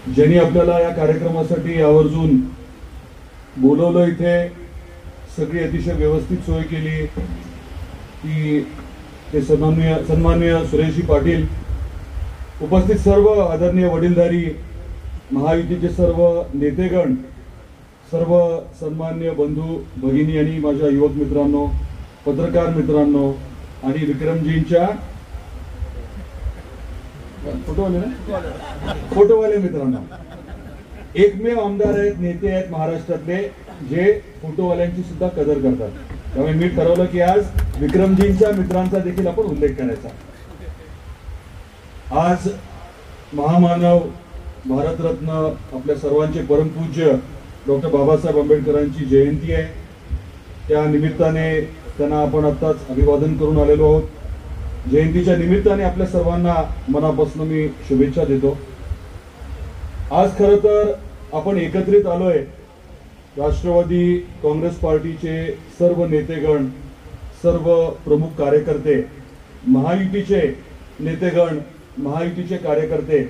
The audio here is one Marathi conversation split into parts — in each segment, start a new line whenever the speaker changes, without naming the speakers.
ज्यांनी आपल्याला या कार्यक्रमासाठी आवर्जून बोलवलं, इथे सगळी अतिशय व्यवस्थित सोय केली की ते सन्माननीय सुरेशजी पाटील, उपस्थित सर्व आदरणीय वडीलधारी, महायुतीचे सर्व नेतेगण, सर्व सन्माननीय बंधू भगिनी आणि माझ्या युवक मित्रांनो, पत्रकार मित्रांनो आणि विक्रमजींच्या फोटोवाले मित्रांनो, एकमेव आमदार आहेत, नेते आहेत महाराष्ट्रातले जे फोटोवाल्यांची सुद्धा कदर करतात. त्यामुळे मी ठरवलं की आज विक्रमजींच्या मित्रांचा देखील आपण उल्लेख करायचा. आज महामानव, भारतरत्न, आपल्या सर्वांचे परमपूज्य डॉक्टर बाबासाहेब आंबेडकरांची जयंती आहे. त्या निमित्ताने त्यांना आपण आत्ताच अभिवादन करून आलेलो आहोत. जयंतीच्या निमित्ताने आपल्या सर्वांना मनापासून मी शुभेच्छा देतो. आज खरं तर आपण एकत्रित आलोय, राष्ट्रवादी काँग्रेस पार्टीचे सर्व नेतेगण, सर्व प्रमुख कार्यकर्ते, महायुतीचे नेतेगण, महायुतीचे कार्यकर्ते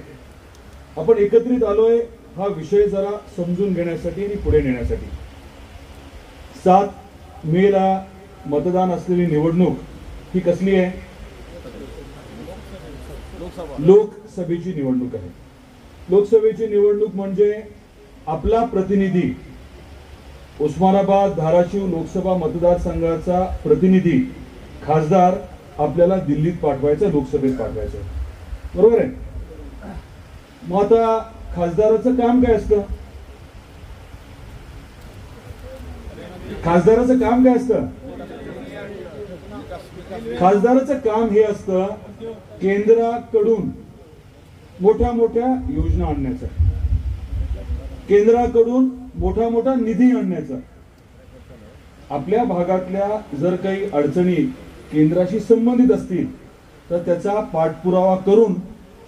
आपण एकत्रित आलोय हा विषय जरा समजून घेण्यासाठी आणि पुढे नेण्यासाठी. 7 मेला मतदान असलेली निवडणूक ही कसली आहे? लोकसभेची निवडणूक आहे. लोकसभेची निवडणूक म्हणजे आपला प्रतिनिधी, उस्मानाबाद धाराशिव लोकसभा मतदारसंघाचा प्रतिनिधी, खासदार आपल्याला दिल्लीत पाठवायचा, लोकसभेत पाठवायचं, बरोबर आहे? मग आता खासदाराचं काम काय असतं? खासदाराचं काम काय असतं? खासदाराचं काम हे असतं केंद्राकडून मोठ्या मोठ्या योजना आणण्याचं, केंद्राकडून मोठा मोठा निधी आणण्याचा. आपल्या भागातल्या जर काही अडचणी केंद्राशी संबंधित असतील तर त्याचा पाठपुरावा करून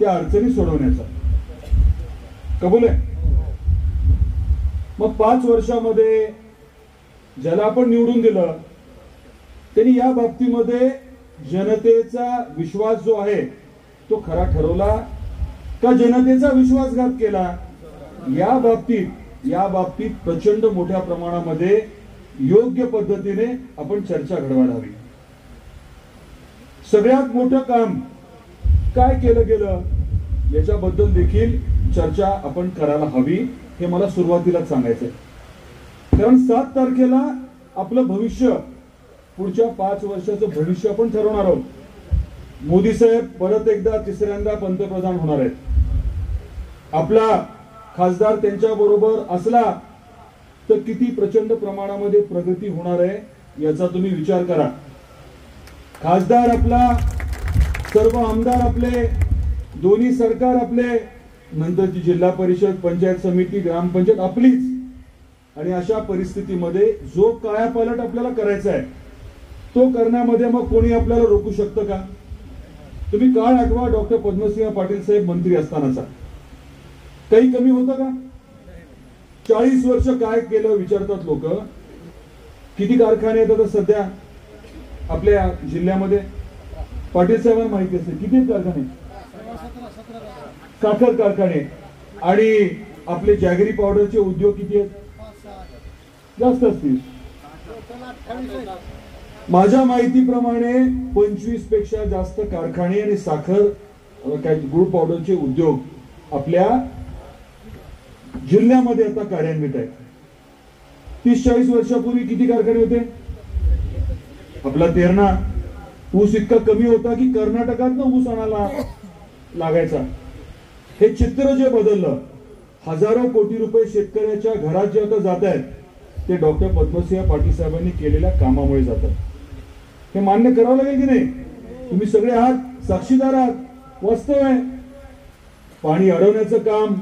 त्या अडचणी सोडवण्याचा. कबूल आहे? मग 5 वर्षामध्ये ज्याला आपण निवडून दिलं त्यांनी या बाबतीमध्ये जनतेचा विश्वास जो आहे तो खरा ठरवला का जनतेचा विश्वासघात केला? या बाबतीत प्रचंड मोठ्या प्रमाणामध्ये योग्य पद्धतीने आपण चर्चा घडवायला हवी. सगळ्यात मोठं काम काय केलं गेलं याच्याबद्दल देखील चर्चा आपण करायला हवी, हे मला सुरुवातीलाच सांगायचंय. कारण 7 तारखेला आपलं भविष्य, पुढच्या 5 वर्षाचं भविष्य आपण ठरवणार आहोत. मोदी साहेब परत एकदा तिसऱ्यांदा पंतप्रधान होणार आहेत. आपला खासदार त्यांच्या बरोबर असला तर किती प्रचंड प्रमाणामध्ये प्रगती होणार आहे याचा तुम्ही विचार करा. खासदार आपला, सर्व आमदार आपले, दोन्ही सरकार आपले, नंतरची जिल्हा परिषद, पंचायत समिती, ग्रामपंचायत आपलीच. आणि अशा परिस्थितीमध्ये जो कायापालट आपल्याला करायचा आहे तो करण्यामध्ये मग कोणी आपल्याला रोखू शकतं का? तुम्ही काळ आठवा डॉक्टर पद्मसिंह पाटील साहेब मंत्री असतानाचा. काही कमी होतं का? 40 वर्ष काय केलं विचारतात लोक. किती कारखाने आहेत आता सध्या आपल्या जिल्ह्यामध्ये? पाटील साहेबांना माहिती असेल किती कारखाने? साखर कारखाने. आणि आपले जॅगरी पावडरचे उद्योग किती आहेत? जास्त असतील. माझ्या माहितीप्रमाणे 25 पेक्षा जास्त कारखाने आणि साखर, गुळ पावडरचे उद्योग आपल्या जिल्ह्यामध्ये आता कार्यान्वित आहेत. 30-40 वर्षापूर्वी किती कारखाने होते? आपला तेरणा ऊस इतका कमी होता की कर्नाटकातनं ऊस आणायला लागायचा. हे चित्र जे बदललं, हजारो कोटी रुपये शेतकऱ्याच्या घरात जे आता जात आहेत ते डॉक्टर पद्मसिंह पाटील साहेबांनी केलेल्या कामामुळे जातात. हे मान्य करावं लागेल की नाही? तुम्ही सगळे आहात, साक्षीदार आहात, वास्तव आहे. पाणी अडवण्याचं काम,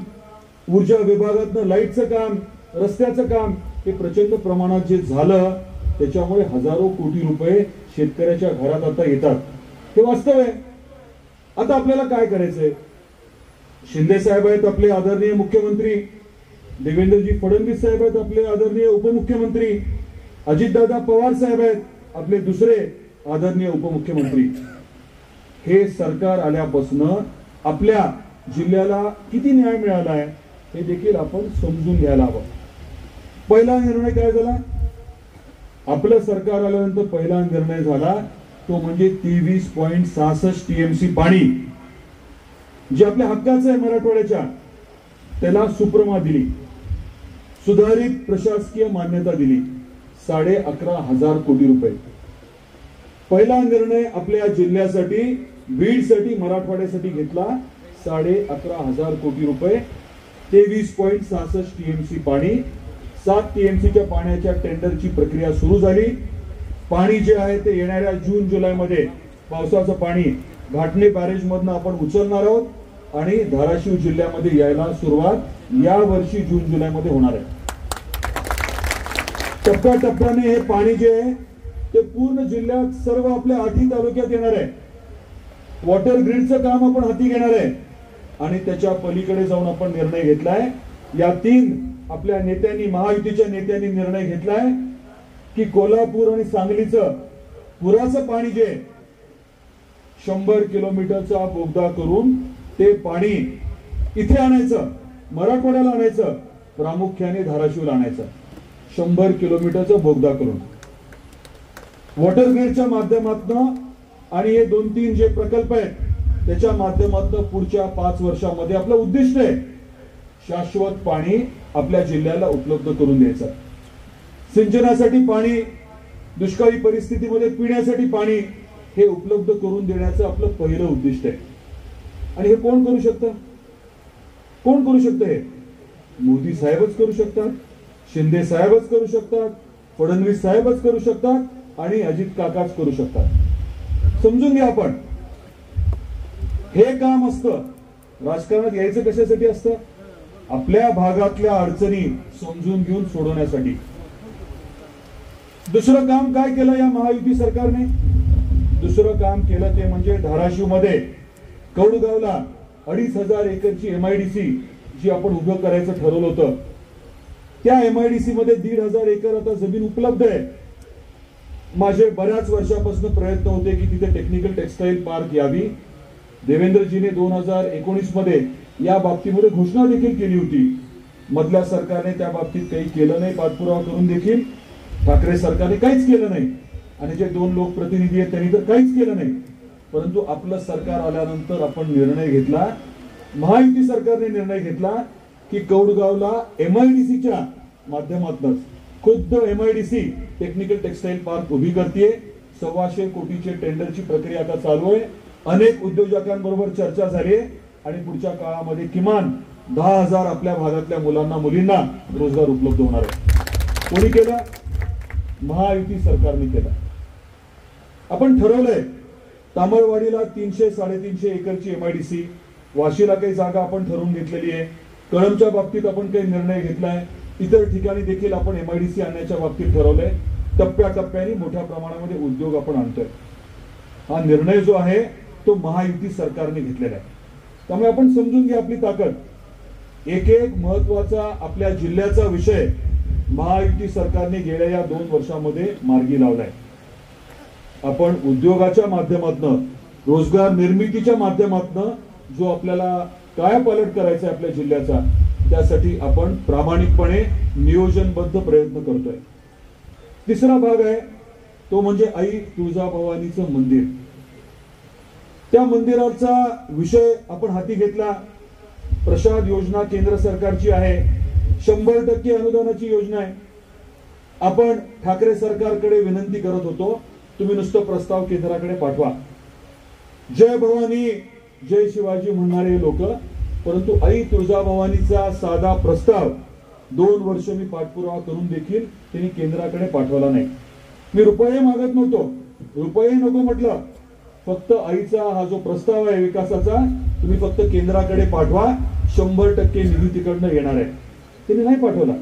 ऊर्जा विभागातनं लाईटचं काम, रस्त्याचं काम, हे प्रचंड प्रमाणात जे झालं त्याच्यामुळे हजारो कोटी रुपये शेतकऱ्याच्या घरात आता येतात. हे वास्तव आहे. आता आपल्याला काय करायचंय? शिंदे साहेब आहेत आपले आदरणीय मुख्यमंत्री, देवेंद्रजी फडणवीस साहेब आहेत आपले आदरणीय उपमुख्यमंत्री, अजितदादा पवार साहेब आहेत आपले दुसरे आदरणीय उपमुख्यमंत्री. हे सरकार आल्यापासून आपल्या जिल्ह्याला किती न्याय मिळाला आहे? हे देखील आपण समजून घ्यायला हवं. पहिला निर्णय काय झाला? आपलं सरकार आल्यानंतर पहिला निर्णय झाला तो म्हणजे 23.66 टीएमसी पाणी जे आपल्या हक्काचं आहे मराठवाड्याच्या, त्याला सुप्रमा दिली, सुधारित प्रशासकीय मान्यता दिली, 11,500 कोटी रुपये. पहिला निर्णय आपल्या जिल्ह्यासाठी, बीडसाठी, मराठवाड्यासाठी घेतला, 11,500 कोटी रुपये, 23.66 टीएमसी पाणी. 7 टीएमसीच्या पाण्याच्या टेंडरची प्रक्रिया सुरू झाली. पाणी जे आहे ते येणाऱ्या जून जुलैमध्ये पावसाचं पाणी घाटणे बॅरेज मधनं आपण उचलणार आहोत आणि धाराशिव जिल्ह्यामध्ये यायला सुरुवात या वर्षी जून जुलैमध्ये होणार आहे. टप्प्याटप्प्याने हे पाणी जे आहे ते पूर्ण जिल्ह्यात सर्व आपल्या 8 तालुक्यात येणार आहे. वॉटर ग्रीडचं काम आपण हाती घेणार आहे आणि त्याच्या पलीकडे जाऊन आपण निर्णय घेतलाय. या 3 आपल्या नेत्यांनी, महायुतीच्या नेत्यांनी निर्णय घेतलाय की कोल्हापूर आणि सांगलीचं पुराचं पाणी जे 100 किलोमीटरचा बोगदा करून ते पाणी इथे आणायचं, मराठवाड्याला आणायचं, प्रामुख्याने धाराशिवला आणायचं, 100 किलोमीटरचा बोगदा करून वॉटर ग्रीडच्या माध्यमातून. आणि हे 2-3 जे प्रकल्प आहेत त्याच्या माध्यमातून पुढच्या 5 वर्षामध्ये आपलं उद्दिष्ट आहे शाश्वत पाणी आपल्या जिल्ह्याला उपलब्ध करून द्यायचं. सिंचनासाठी पाणी, दुष्काळी परिस्थितीमध्ये पिण्यासाठी पाणी हे उपलब्ध करून देण्याचं आपलं पहिलं उद्दिष्ट आहे. आणि हे कोण करू शकतं? कोण करू शकतं? हे मोदी साहेबच करू शकतात, शिंदे साहेबच करू शकतात, फडणवीस साहेबच करू शकतात आणि अजित काकाच करू शकतात. समजून घ्या, आपण हे काम असतं. राजकारणात यायचं कशासाठी असतं? आपल्या भागातल्या अडचणी समजून घेऊन सोडवण्यासाठी. दुसरं काम काय केलं या महायुती सरकारने? दुसरं काम केलं ते म्हणजे धाराशिव मध्ये कौडगावला 2,500 एकरची एमआयडीसी जी आपण उभं करायचं ठरवलं होतं, त्या एमआयडीसी मध्ये 1,500 एकर आता जमीन उपलब्ध आहे. माझे बऱ्याच वर्षापासून प्रयत्न होते की तिथे टेक्निकल टेक्सटाईल पार्क यावी. देवेंद्रजीने 2019 मध्ये या बाबतीमध्ये घोषणा देखील केली होती. मधल्या सरकारने त्या बाबतीत काही केलं नाही, पाठपुरावा करून देखील ठाकरे सरकारने काहीच केलं नाही आणि जे 2 लोकप्रतिनिधी आहेत त्यांनी तर काहीच केलं नाही. परंतु आपलं सरकार आल्यानंतर आपण निर्णय घेतला, महायुती सरकारने निर्णय घेतला की कौडगावला एमआयडीसीच्या माध्यमातून खुद्द एमआयडीसी टेक्निकल टेक्सटाईल पार्क उभी करते. 125 कोटीचे टेंडरची प्रक्रिया आता चालू आहे. अनेक उद्योजकांबरोबर चर्चा झाली आहे आणि पुढच्या काळामध्ये किमान 10,000 आपल्या भागातल्या मुलांना, मुलींना रोजगार उपलब्ध होणार आहे. कोणी केलं? महायुती सरकारने केलं. आपण ठरवलंय तामळवाडीला 300-350 एकरची एमआयडीसी, वाशीला काही जागा आपण ठरवून घेतलेली आहे, कळंबच्या बाबतीत आपण काही निर्णय घेतलाय, इतर ठिकाणी देखील आपण एमआयडीसी आणण्याच्या बाबतीत ठरवलंय. टप्प्याटप्प्याने मोठ्या प्रमाणामध्ये उद्योग आपण आणतोय. हा निर्णय जो आहे तो महायुती सरकारने घेतलेला आहे. त्यामुळे आपण समजून घ्या आपली ताकद. एक महत्वाचा आपल्या जिल्ह्याचा विषय महायुती सरकारने गेल्या या 2 वर्षामध्ये मार्गी लावलाय. आपण उद्योगाच्या माध्यमातून, रोजगार निर्मितीच्या माध्यमातून जो आपल्याला कायापालट करायचा आहे आपल्या जिल्ह्याचा, त्यासाठी आपण प्रामाणिकपणे नियोजनबद्ध प्रयत्न करतोय. तिसरा भाग आहे तो म्हणजे आई तुळजाभवानीचं मंदिर. त्या मंदिराचा विषय आपण हाती घेतला. प्रसाद योजना केंद्र सरकारची आहे, 100% अनुदानाची योजना आहे. आपण ठाकरे सरकारकडे विनंती करत होतो, तुम्ही नुसतं प्रस्ताव केंद्राकडे पाठवा. जय भवानी, जय शिवाजी म्हणणारे लोक, परंतु आई तुळजाभवानीचा साधा प्रस्ताव 2 वर्ष मी पाठपुरावा करून देखील त्यांनी केंद्राकडे पाठवला नाही. मी रुपये मागत नव्हतो, रुपये नको म्हटलं, फक्त आईचा हा जो प्रस्ताव आहे विकासाचा, तुम्ही फक्त केंद्राकडे पाठवा, 100% निधी तिकडनं येणार आहे. त्यांनी नाही पाठवला.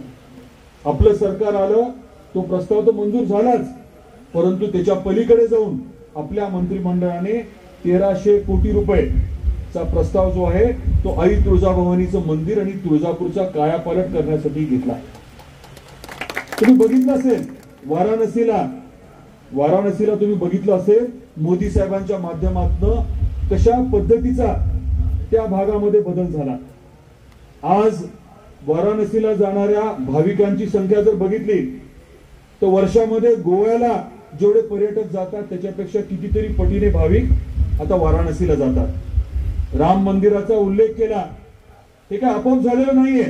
आपलं सरकार आलं, तो प्रस्ताव तर मंजूर झालाच, परंतु त्याच्या पलीकडे जाऊन आपल्या मंत्रिमंडळाने 1,300 कोटी रुपयेचा प्रस्ताव जो आहे तो आई तुळजाभवानीचं मंदिर आणि तुळजापूरचा कायापालट करण्यासाठी घेतला. तुम्ही बघितलं असेल वाराणसीला तुम्ही बघितलं असेल मोदी साहेबांच्या माध्यमातून कशा पद्धतीचा त्या भागामध्ये बदल झाला. आज वाराणसीला जाणाऱ्या भाविकांची संख्या जर बघितली तर वर्षामध्ये गोव्याला जेवढे पर्यटक जातात त्याच्यापेक्षा कितीतरी पटीने भाविक आता वाराणसीला जातात. राम मंदिराचा उल्लेख केला, हे काय आपोआप झालेलं नाहीये.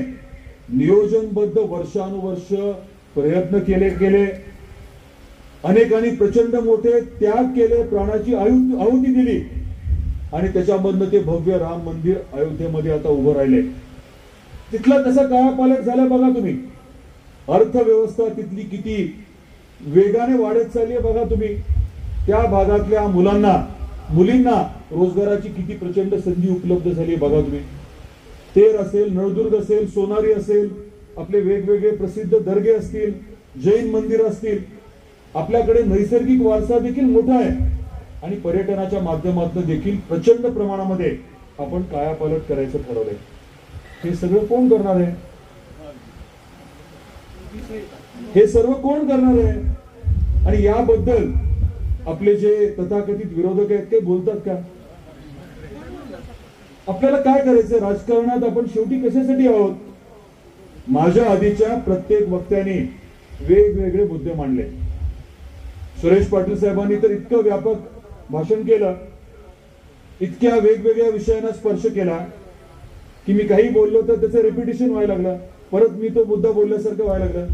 नियोजनबद्ध वर्षानुवर्ष प्रयत्न केले गेले, अनेकांनी प्रचंड मोठे त्याग केले, प्राणाची आहुती दिली आणि त्याच्यामधनं ते भव्य राम मंदिर अयोध्येमध्ये आता उभं राहिले. तिथला कसा कायापालट झाला बघा तुम्ही. अर्थव्यवस्था तिथली किती वेगाने वाढत चालली आहे बघा तुम्ही. त्या भागातल्या मुलींना रोजगाराची किती प्रचंड संधी उपलब्ध झाली बघा तुम्ही. तेर असेल, नळदुर्ग असेल, सोनारी असेल, आपले वेगवेगळे प्रसिद्ध दर्गे असतील, जैन मंदिर असतील. आपल्याकडे नैसर्गिक वारसा देखील मोठा आहे आणि पर्यटनाच्या माध्यमातून देखील प्रचंड प्रमाणामध्ये आपण कायापालट करायचं ठरवलंय. हे सगळं कोण करणार आहे? हे सर्व कोण करणार आहे? आणि याबद्दल आपले जे तथाकथित विरोधक आहेत ते बोलतात का? आपल्याला काय करायचं राजकारणात? आपण शेवटी कशासाठी आहोत? माझ्या आधीच्या प्रत्येक वक्त्याने वेगवेगळे मुद्दे मांडले. सुरेश पाटील साहेबांनी तर इतकं व्यापक भाषण केलं, इतक्या वेगवेगळ्या विषयांना स्पर्श केला की मी काही बोललो तर त्याचं रिपिटेशन व्हायला लागलं, परत मी तो मुद्दा बोलल्यासारखं व्हायला लागलं.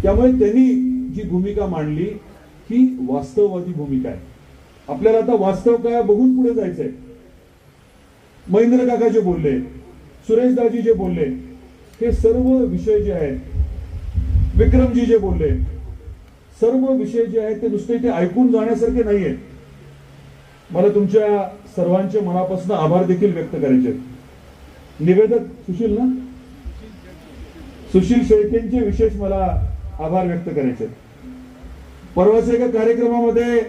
त्यामुळे त्यांनी जी भूमिका मांडली ही वास्तववादी भूमिका आहे. आपल्याला आता वास्तव काय बघून पुढे जायचंय. महेंद्र काका जे बोलले, सुरेश दाजी जे बोलले, हे सर्व विषय जे आहेत, विक्रमजी जे बोलले, सर्व विषय जे आहेत ते नुसते ते ऐकून जाण्यासारखे नाहीये. मला तुमच्या सर्वांचे मनापासून आभार देखील व्यक्त करायचे. निवेदक सुशील शेळकेंचे विशेष मला आभार व्यक्त करायचे. परवाच्या एका कार्यक्रमामध्ये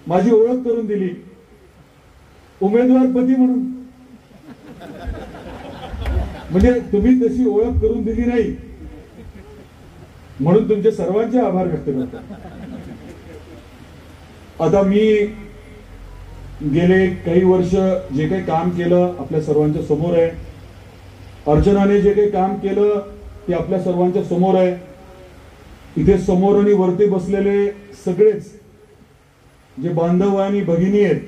माझी ओळख करून दिली, उमेदवार पती म्हणून. म्हणजे तुम्ही तशी ओळख करून दिली नाही म्हणून तुमचे सर्वांचे आभार व्यक्त करतो. आता मी गेले काही वर्ष जे काही काम केलं आपल्या सर्वांच्या समोर आहे. अर्चनाने जे काही काम केलं ते आपल्या सर्वांच्या समोर आहे. इथे समोर आणि वरती बसलेले सगळेच जे बांधव आणि भगिनी आहेत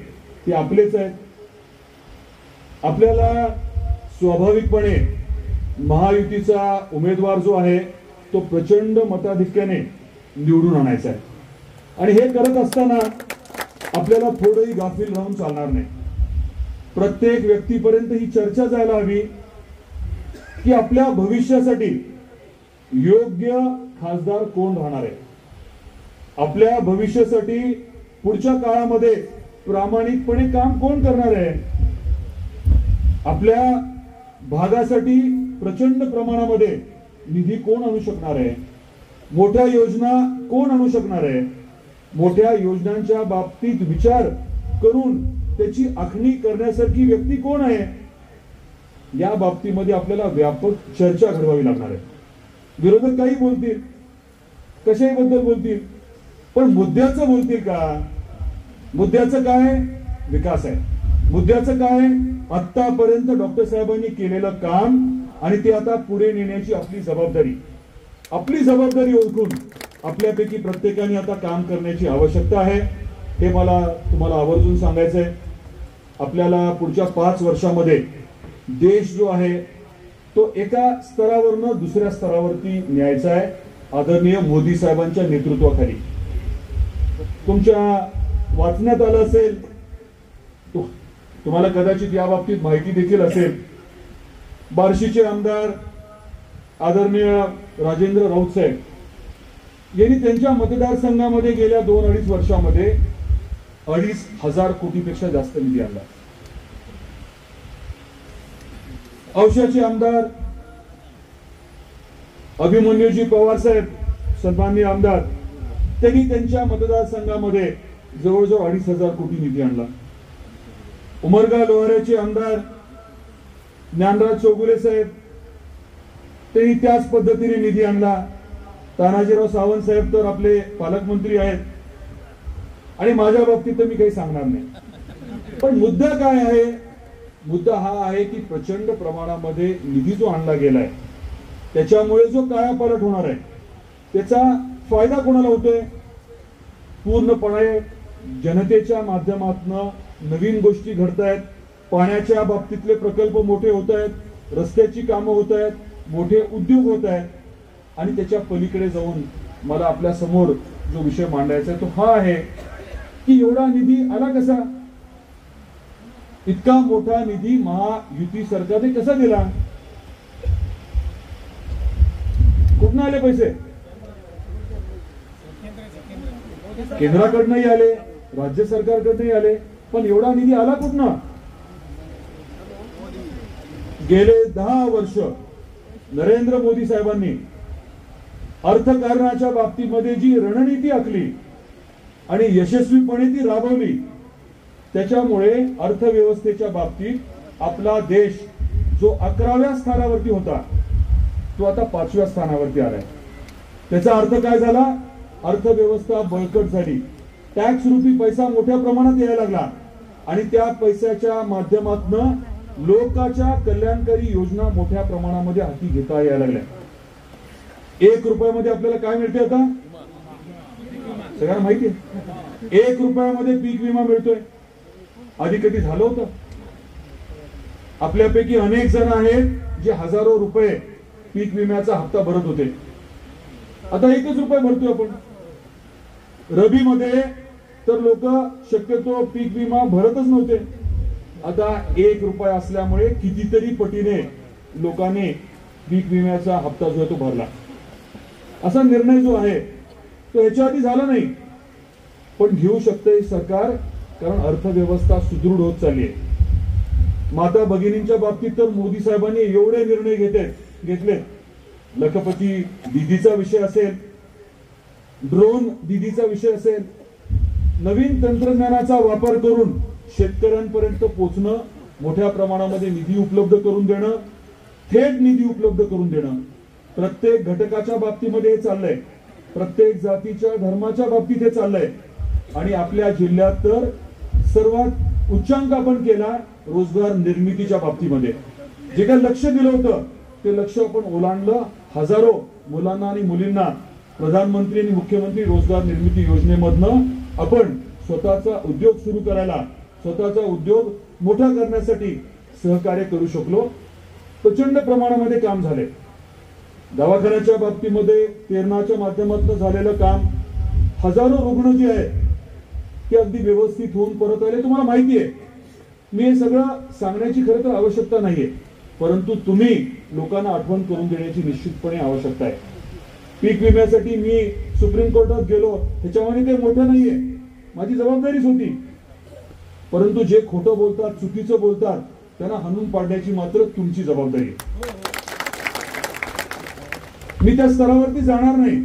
ते आपलेच आहेत. आपल्याला स्वाभाविकपणे महायुतीचा उमेदवार जो आहे तो प्रचंड मताधिक्याने निवडून आणायचा आहे आणि हे करत असताना आपल्याला थोडंही गाफील राहून चालणार नाही. प्रत्येक व्यक्तीपर्यंत ही चर्चा जायला हवी की आपल्या भविष्यासाठी योग्य खासदार कोण राहणार आहे. आपल्या भविष्यासाठी पुढच्या काळामध्ये प्रामाणिकपणे काम कोण करणार आहे. आपल्या भागासाठी प्रचंड प्रमाणामध्ये निधी कोण आणू शकणार आहे. मोठ्या योजना कोण आणू शकणार आहे. मोठ्या योजनांच्या बाबतीत विचार करून त्याची आखणी करण्यासारखी व्यक्ती कोण आहे. या बाबतीमध्ये आपल्याला व्यापक चर्चा घडवावी लागणार आहे. विरोधक काही बोलतील, कशाही बद्दल बोलतील, पण मुद्द्याचं बोलतील का? मुद्द्याचं काय? विकास आहे. मुद्द्याचं काय? आतापर्यंत डॉक्टर साहेबांनी केलेलं काम आणि ते आता पुढे नेण्याची आपली जबाबदारी ओळखून आपल्यापैकी प्रत्येकाने आता काम करण्याची आवश्यकता आहे. हे मला तुम्हाला आवर्जून सांगायचंय. आपल्याला पुढच्या 5 वर्षामध्ये देश जो आहे तो एका स्तरावरनं दुसऱ्या स्तरावरती न्यायचा आहे. आदरणीय मोदी साहेबांच्या नेतृत्वाखाली. तुमच्या वाचण्यात आलं असेल, तुम्हाला कदाचित या बाबतीत माहिती देखील असेल, बार्शीचे आमदार आदरणीय राजेंद्र राऊत साहेब यांनी त्यांच्या मतदारसंघामध्ये गेल्या 2-2.5 वर्षामध्ये 2,500 कोटीपेक्षा जास्त निधी आणला. औशाचे आमदार अभिमन्यूजी पवार साहेब, सन्माननीय आमदार, त्यांनी त्यांच्या मतदारसंघामध्ये जवळजवळ 2,500 कोटी निधी आणला. उमरगा लोहाऱ्याचे आमदार ज्ञानराज चौगुले साहेब, त्यांनी त्याच पद्धतीने निधी आणला. तानाजीराव सावंत साहेब तर आपले पालकमंत्री आहेत आणि माझ्या बाबतीत तर मी काही सांगणार नाही. पण मुद्दा काय आहे मुद्दा हा आहे की प्रचंड प्रमाणामध्ये निधी जो आणला गेलाय त्याच्यामुळे जो कायापालट होणार आहे त्याचा फायदा कोणाला होतोय? पूर्णपणे जनतेच्या माध्यमातून नवीन गोष्टी घडतायत. पाण्याच्या बाबतीतले प्रकल्प मोठे होत आहेत, रस्त्याची कामं होत आहेत, मोठे उद्योग होत आहेत. आणि त्याच्या पलीकडे जाऊन मला आपल्या समोर जो विषय मांडायचा आहे तो हा आहे की एवढा निधी आला कसा? इतका मोठा निधी महायुती सरकारने कसा दिला? कुठून आले पैसे? केंद्राकडनंही आले, राज्य सरकारकडनंही आले, पण एवढा निधी आला कुठनं? गेले 10 वर्ष नरेंद्र मोदी साहेबांनी अर्थकारणाच्या बाबतीमध्ये जी रणनीती आखली आणि यशस्वीपणे ती राबवली त्याच्यामुळे अर्थव्यवस्थेच्या बाबतीत आपला देश जो 11व्या स्थानावरती होता तो आता 5व्या स्थानावरती आलाय. त्याचा अर्थ काय झाला? अर्थव्यवस्था बळकट झाली. टॅक्स रुपी पैसा मोठ्या प्रमाणात यायला लागला आणि त्या पैशाच्या माध्यमातून लोकांच्या कल्याणकारी योजना मोठ्या प्रमाणामध्ये हाती घेता यायला लागल्या. 1 रुपयामध्ये आपल्याला काय मिळते आता? सगळ्यांना माहिती आहे. 1 रुपयामध्ये पीक विमा मिळतोय. आधी कधी झालं होतं? आपल्यापैकी अनेक जण आहेत जे हजारो रुपये पीक विम्याचा हप्ता भरत होते. आता 1च रुपये भरतोय आपण. रबी मध्ये तर लोक शक्यतो पीक विमा भरतच नव्हते. आता 1 रुपया असल्यामुळे कितीतरी पटीने लोकांनी पीक विम्याचा हप्ता जो आहे तो भरला. असा निर्णय जो आहे तो याच्या आधी झाला नाही, पण घेऊ शकते सरकार, कारण अर्थव्यवस्था सुदृढ होत चालली आहे. माता भगिनींच्या बाबतीत तर मोदी साहेबांनी एवढे निर्णय घेतले. लखपती दीदीचा विषय असेल, ड्रोन दीदीचा विषय असेल, नवीन तंत्रज्ञानाचा वापर करून शेतकऱ्यांपर्यंत पोहोचणं, मोठ्या प्रमाणामध्ये निधी उपलब्ध करून देणं, थेट निधी उपलब्ध करून देणं, प्रत्येक घटकाच्या बाबतीमध्ये हे चाललंय. प्रत्येक जातीच्या धर्माच्या बाबतीत हे चाललंय. आणि आपल्या जिल्ह्यात तर सर्वात उच्चांक आपण केला रोजगार निर्मितीच्या बाबतीमध्ये. जे काही लक्ष दिलं होतं ते लक्ष आपण ओलांडलं. हजारो मुलांना आणि मुलींना प्रधानमंत्री आणि मुख्यमंत्री रोजगार निर्मिती योजनेमधनं आपण स्वतःचा उद्योग सुरू करायला, स्वतःचा उद्योग मोठा करण्यासाठी सहकार्य करू शकलो. प्रचंड प्रमाणामध्ये काम झाले. दवाखान्याच्या बाबतीमध्ये तेरणाच्या माध्यमातून झालेलं काम, हजारो रुग्ण जे आहेत ते अगदी व्यवस्थित होऊन परत आले. तुम्हाला माहिती आहे, मी हे सगळं सांगण्याची खरं तर आवश्यकता नाहीये, परंतु तुम्ही लोकांना आठवण करून देण्याची निश्चितपणे आवश्यकता आहे. पीक विम्यासाठी मी सुप्रीम कोर्टात गेलो, ह्याच्यामध्ये काही मोठं नाहीये, माझी जबाबदारीच होती. परंतु जे खोटं बोलतात, चुकीचं बोलतात, त्यांना हाणून पाडण्याची मात्र तुमची जबाबदारी आहे. मी त्या स्तरावरती जाणार नाही,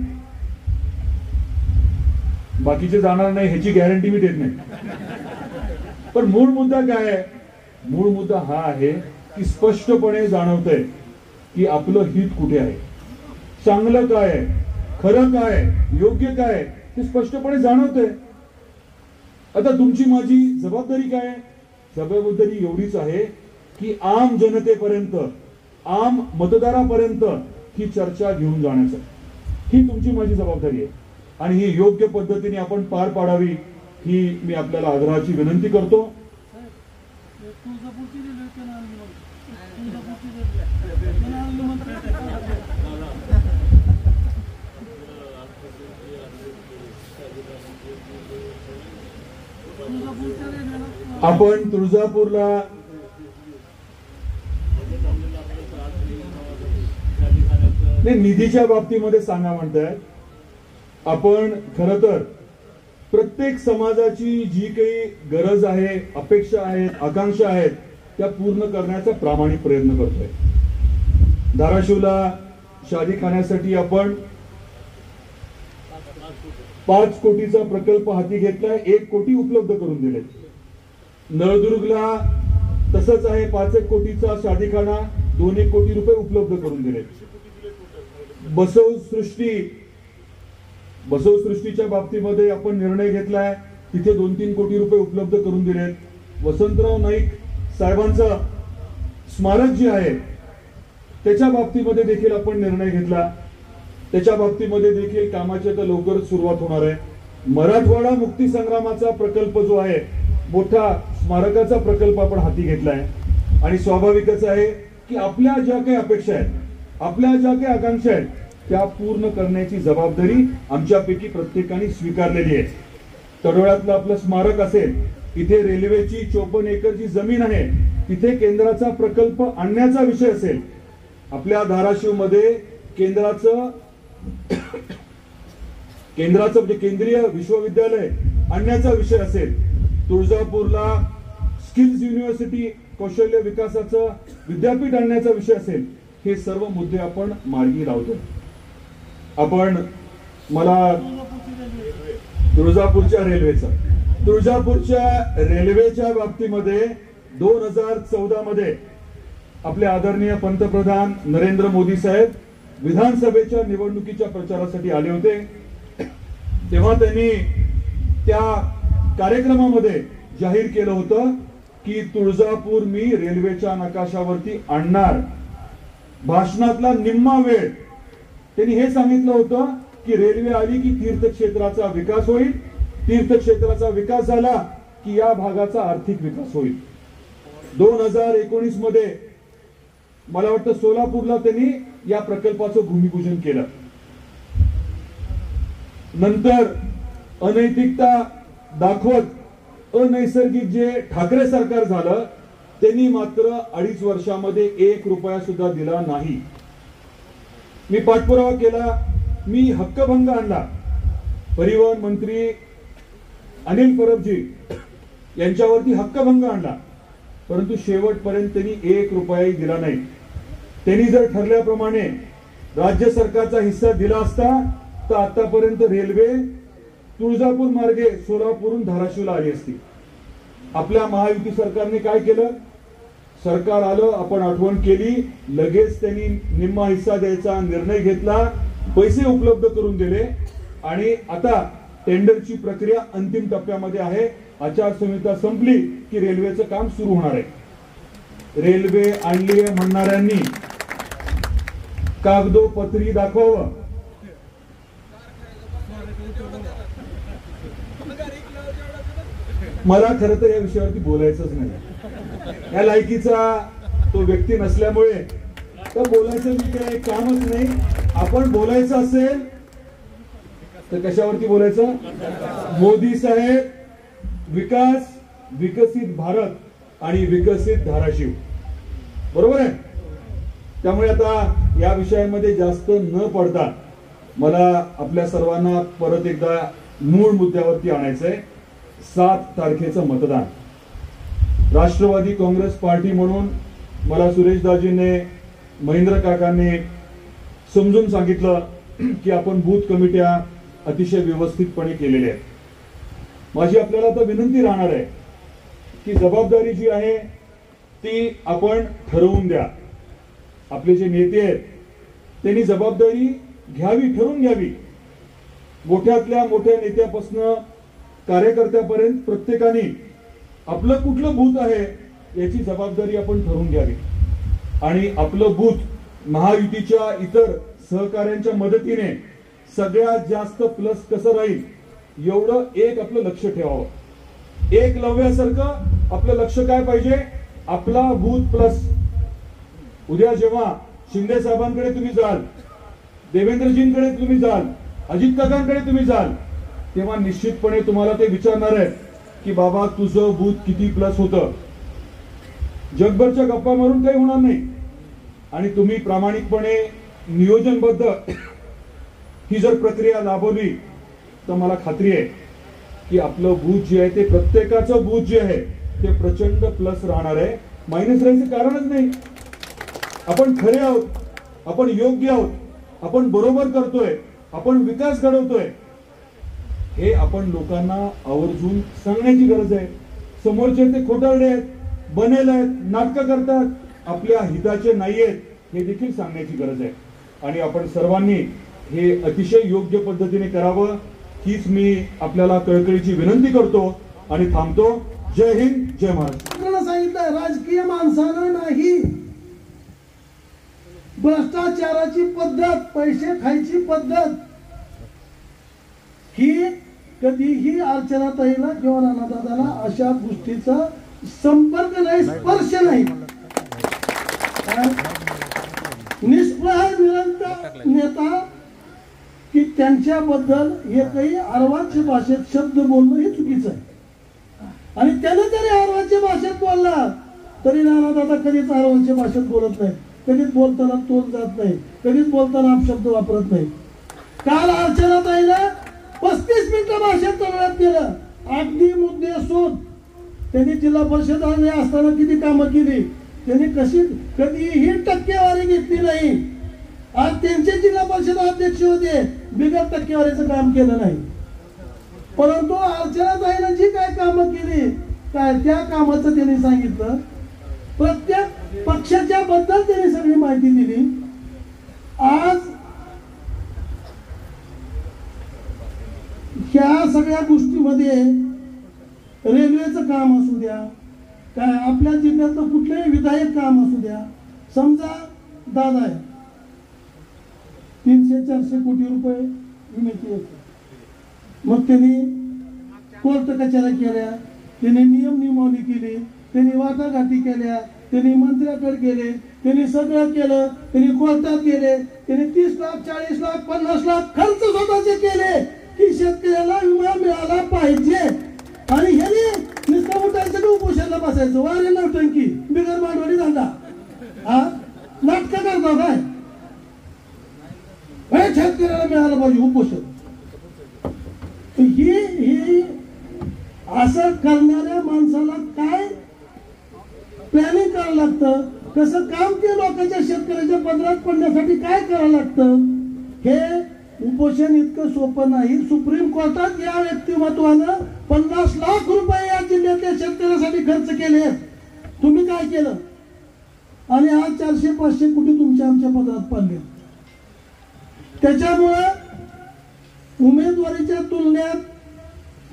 बाकीचे जाणार नाही ह्याची गॅरंटी मी देत नाही. पण मूळ मुद्दा काय आहे? मूळ मुद्दा हा आहे की स्पष्टपणे जाणवतंय की आपलं हित कुठे आहे, चांगलं काय आहे, खरं काय आहे, योग्य काय आहे, ते स्पष्टपणे जाणवतंय. आता तुमची माझी जबाबदारी काय आहे? जबाबदारी एवढीच आहे की आम जनतेपर्यंत, आम मतदारापर्यंत ही चर्चा घेऊन जाण्याचं, ही तुमची माझी जबाबदारी आहे. आणि ही योग्य पद्धतीने आपण पार पाडावी ही मी आपल्याला आग्रहाची विनंती करतो. आपण तुळजापूरला निधीच्या बाबतीमध्ये सांगा म्हणताय. आपण खरं तर प्रत्येक समाजाची जी काही गरज आहे, अपेक्षा आहेत, आकांक्षा आहेत, त्या पूर्ण करण्याचा प्रामाणिक प्रयत्न करतोय. धाराशिवला शादीखान्यासाठी आपण 5 कोटीचा प्रकल्प हाती घेतलाय, 1 कोटी उपलब्ध करून दिले. नळदुर्गला तसंच आहे, 5 कोटीचा शादीखाना, 2 कोटी रुपये उपलब्ध करून दिले. बसवसृष्टीच्या बाबतीमध्ये आपण निर्णय घेतलाय, तिथे 2-3 कोटी रुपये उपलब्ध करून दिलेत. वसंतराव नाईक साहेबांचं स्मारक जे आहे त्याच्या बाबतीमध्ये देखील आपण निर्णय घेतला. त्याच्या बाबतीमध्ये देखील कामाची आता लवकरच सुरुवात होणार आहे. मराठवाडा मुक्ती संग्रामाचा प्रकल्प जो आहे, मोठा स्मारकाचा प्रकल्प आपण हाती घेतलाय. आणि स्वाभाविकच आहे की आपल्या ज्या काही अपेक्षा आहेत, आपल्या ज्या काही आकांक्षा आहेत, त्या पूर्ण करण्याची जबाबदारी आमच्यापैकी प्रत्येकाने स्वीकारलेली आहे. तडोळ्यातलं आपलं स्मारक असेल, इथे रेल्वेची 54 एकरची जमीन आहे, तिथे केंद्राचा प्रकल्प आणण्याचा विषय असेल, आपल्या धाराशिव मध्ये केंद्राचं म्हणजे केंद्रीय विश्वविद्यालय आणण्याचा विषय असेल, तुळजापूरला स्किल्स युनिव्हर्सिटी कौशल्य विकासाचं विद्यापीठ आणण्याचा विषय असेल, हे सर्व मुद्दे आपण मार्गी लावतो. आपण मला तुळजापूरच्या रेल्वेच्या बाबतीमध्ये 2014 मध्ये आपले आदरणीय पंतप्रधान नरेंद्र मोदी साहेब विधानसभेच्या निवडणुकीच्या प्रचारासाठी आले होते. तेव्हा त्यांनी त्या कार्यक्रमामध्ये जाहीर केलं होतं की तुळजापूर मी रेल्वेच्या नकाशावरती आणणार. भाषणातला निम्मा वेळ त्यांनी हे सांगितलं होतं की रेल्वे आली की तीर्थक्षेत्राचा विकास होईल, तीर्थक्षेत्राचा विकास झाला की या भागाचा आर्थिक विकास होईल. 2019 मध्ये मला वाटतं सोलापूरला त्यांनी या प्रकल्पाचं भूमिपूजन केलं. नंतर अनैतिकता दाखवत अनैसर्गिक जे ठाकरे सरकार झालं, त्यांनी मात्र 2.5 वर्षामध्ये 1 रुपया सुद्धा दिला नाही. मी पाठपुरावा केला, मी हक्कभंग आणला. परिवहन मंत्री अनिल परबजी यांच्यावरती हक्कभंग आणला, परंतु शेवटपर्यंत त्यांनी 1 रुपयाही दिला नाही. त्यांनी जर ठरल्याप्रमाणे राज्य सरकारचा हिस्सा दिला असता तर आतापर्यंत रेल्वे तुळजापूर मार्गे सोलापूरहून धाराशिवला आली असती. आपल्या महायुती सरकारने काय केलं? सरकार आलं, आपण आठवण केली, लगेच त्यांनी निम्मा हिस्सा द्यायचा निर्णय घेतला, पैसे उपलब्ध करून दिले आणि आता टेंडरची प्रक्रिया अंतिम टप्प्यामध्ये आहे. आचारसंहिता संपली की रेल्वेचं काम सुरू होणार आहे. रेल्वे आणली म्हणणाऱ्यांनी कागदोपत्री दाखवावं. मला खरं तर या विषयावरती बोलायचंच नाही. या लायकीचा तो व्यक्ती नसल्यामुळे तर बोलायचं मी काही कामच नाही. आपण बोलायचं असेल तर कशावरती बोलायचं? मोदी साहेब, विकास, विकसित भारत आणि विकसित धाराशिव, बरोबर आहे. त्यामुळे आता या विषयांमध्ये जास्त न पडता मला आपल्या सर्वांना परत एकदा मूळ मुद्द्यावरती आणायचंय. 7 तारखेचं मतदान. राष्ट्रवादी काँग्रेस पार्टी म्हणून मला सुरेशदाजीने, महेंद्र काकांनी समजून सांगितलं की आपण बूथ कमिट्या अतिशय व्यवस्थितपणे केलेल्या आहेत. माझी आपल्याला आता विनंती राहणार आहे की जबाबदारी जी आहे ती आपण ठरवून द्या. आपले जे नेते आहेत त्यांनी जबाबदारी घ्यावी, ठरवून घ्यावी. मोठ्यातल्या मोठ्या नेत्यापासून कार्यकर्त्यापर्यंत प्रत्येकाने आपलं कुठलं बूथ आहे याची जबाबदारी आपण ठरवून घ्यावी आणि आपलं बूथ महायुतीच्या इतर सहकाऱ्यांच्या मदतीने सगळ्यात जास्त प्लस कसं राहील एवढं एक आपलं लक्ष ठेवावं. एकलव्यासारखं आपलं लक्ष काय पाहिजे? आपला बूथ प्लस. उद्या जेव्हा शिंदे साहेबांकडे तुम्ही जाल, देवेंद्रजींकडे तुम्ही जाल, अजित काकांकडे तुम्ही जाल, तेव्हा निश्चितपणे तुम्हाला ते विचारणार आहे की बाबा तुझं बूथ किती प्लस होतं. जगभरच्या गप्पा मारून काही होणार नाही. आणि तुम्ही प्रामाणिकपणे नियोजनबद्ध ही जर प्रक्रिया राबवली तर मला खात्री आहे की आपलं बूथ जे आहे ते प्रत्येकाचं बूथ जे आहे ते प्रचंड प्लस राहणार आहे. मायनस राहायचं कारणच नाही. आपण खरे आहोत, आपण योग्य आहोत, आपण बरोबर करतोय, आपण विकास घडवतोय, हे आपण लोकांना आवर्जून सांगण्याची गरज आहे. समोरचे ते खोटारडे आहेत, बनेल आहेत, नाटकं करतात, आपल्या हिताचे नाहीयेत हे देखील सांगण्याची गरज आहे. आणि आपण सर्वांनी हे अतिशय योग्य पद्धतीने करावं हीच मी आपल्याला कळकळीची विनंती करतो आणि थांबतो. जय हिंद, जय महाराष्ट्र.
सांगितलं, राजकीय माणसानं नाही, भ्रष्टाचाराची पद्धत, पैसे खायची पद्धत ही कधीही अर्चनाताईला किंवा राणादादाला अशा गोष्टीचा संपर्क नाही, स्पर्श नाही. निष्प्रह निरंतर नेता की त्यांच्याबद्दल एकही अर्वाच्य भाषेत शब्द बोलणं हे चुकीचं आहे. आणि त्याने जरी अर्वाच्य भाषेत बोलला तरी राणादादा कधीच अर्वाच्य भाषेत बोलत नाही, कधीच बोलताना तोल जात नाही, कधीच बोलताना अपशब्द वापरत नाही. काल अर्चनाताईला 35 मिनिटं भाषेत तळण्यात केलं, अगदी मुद्दे शोध. त्यांनी जिल्हा परिषद असताना किती कामं केली, त्यांनी कधीही टक्केवारी घेतली नाही. आज त्यांचे जिल्हा परिषद अध्यक्ष होते, बिगर टक्केवारीचं काम केलं नाही. परंतु अर्चनाताईनं जी काय कामं केली, काय त्या कामाचं त्यांनी सांगितलं. प्रत्येक पक्षाच्या बद्दल त्यांनी सगळी माहिती दिली. आज ह्या सगळ्या गोष्टीमध्ये रेल्वेचं काम असू द्या, काय आपल्या जिल्ह्यातलं कुठलंही विधायक काम असू द्या, समजा दादा आहे, 300-400 कोटी रुपये विम्याची येते. मग त्यांनी कोर्ट कचेऱ्या केल्या, त्यांनी नियम नियमावली केली, त्यांनी वाटाघाटी केल्या, त्यांनी मंत्र्याकडे गेले, त्यांनी सगळं केलं, त्यांनी कोर्टात गेले, त्यांनी 30 लाख 40 लाख 50 लाख खर्च स्वतःचे केले की शेतकऱ्याला विमा मिळाला पाहिजे. आणि ह्याने नुसतं उठायचं उपोषणाला बसायचं, वारे नौटंकी, बिगर भांडवली धंदा. हा नाटक करतो काय, शेतकऱ्याला मिळालं पाहिजे उपोषण. ही असं करणाऱ्या माणसाला काय प्लॅनिंग करावं लागतं, कसं काम ते लोकांच्या शेतकऱ्याच्या पदरात पडण्यासाठी काय करावं लागतं. हे उपोषण इतकं सोपं नाही. सुप्रीम कोर्टात या व्यक्तिमत्वानं 50 लाख रुपये या जिल्ह्यातल्या शेतकऱ्यासाठी खर्च केले. तुम्ही काय केलं? आणि आज 400-500 कोटी तुमच्या आमच्या पदरात पडले. त्याच्यामुळं उमेदवारीच्या तुलनेत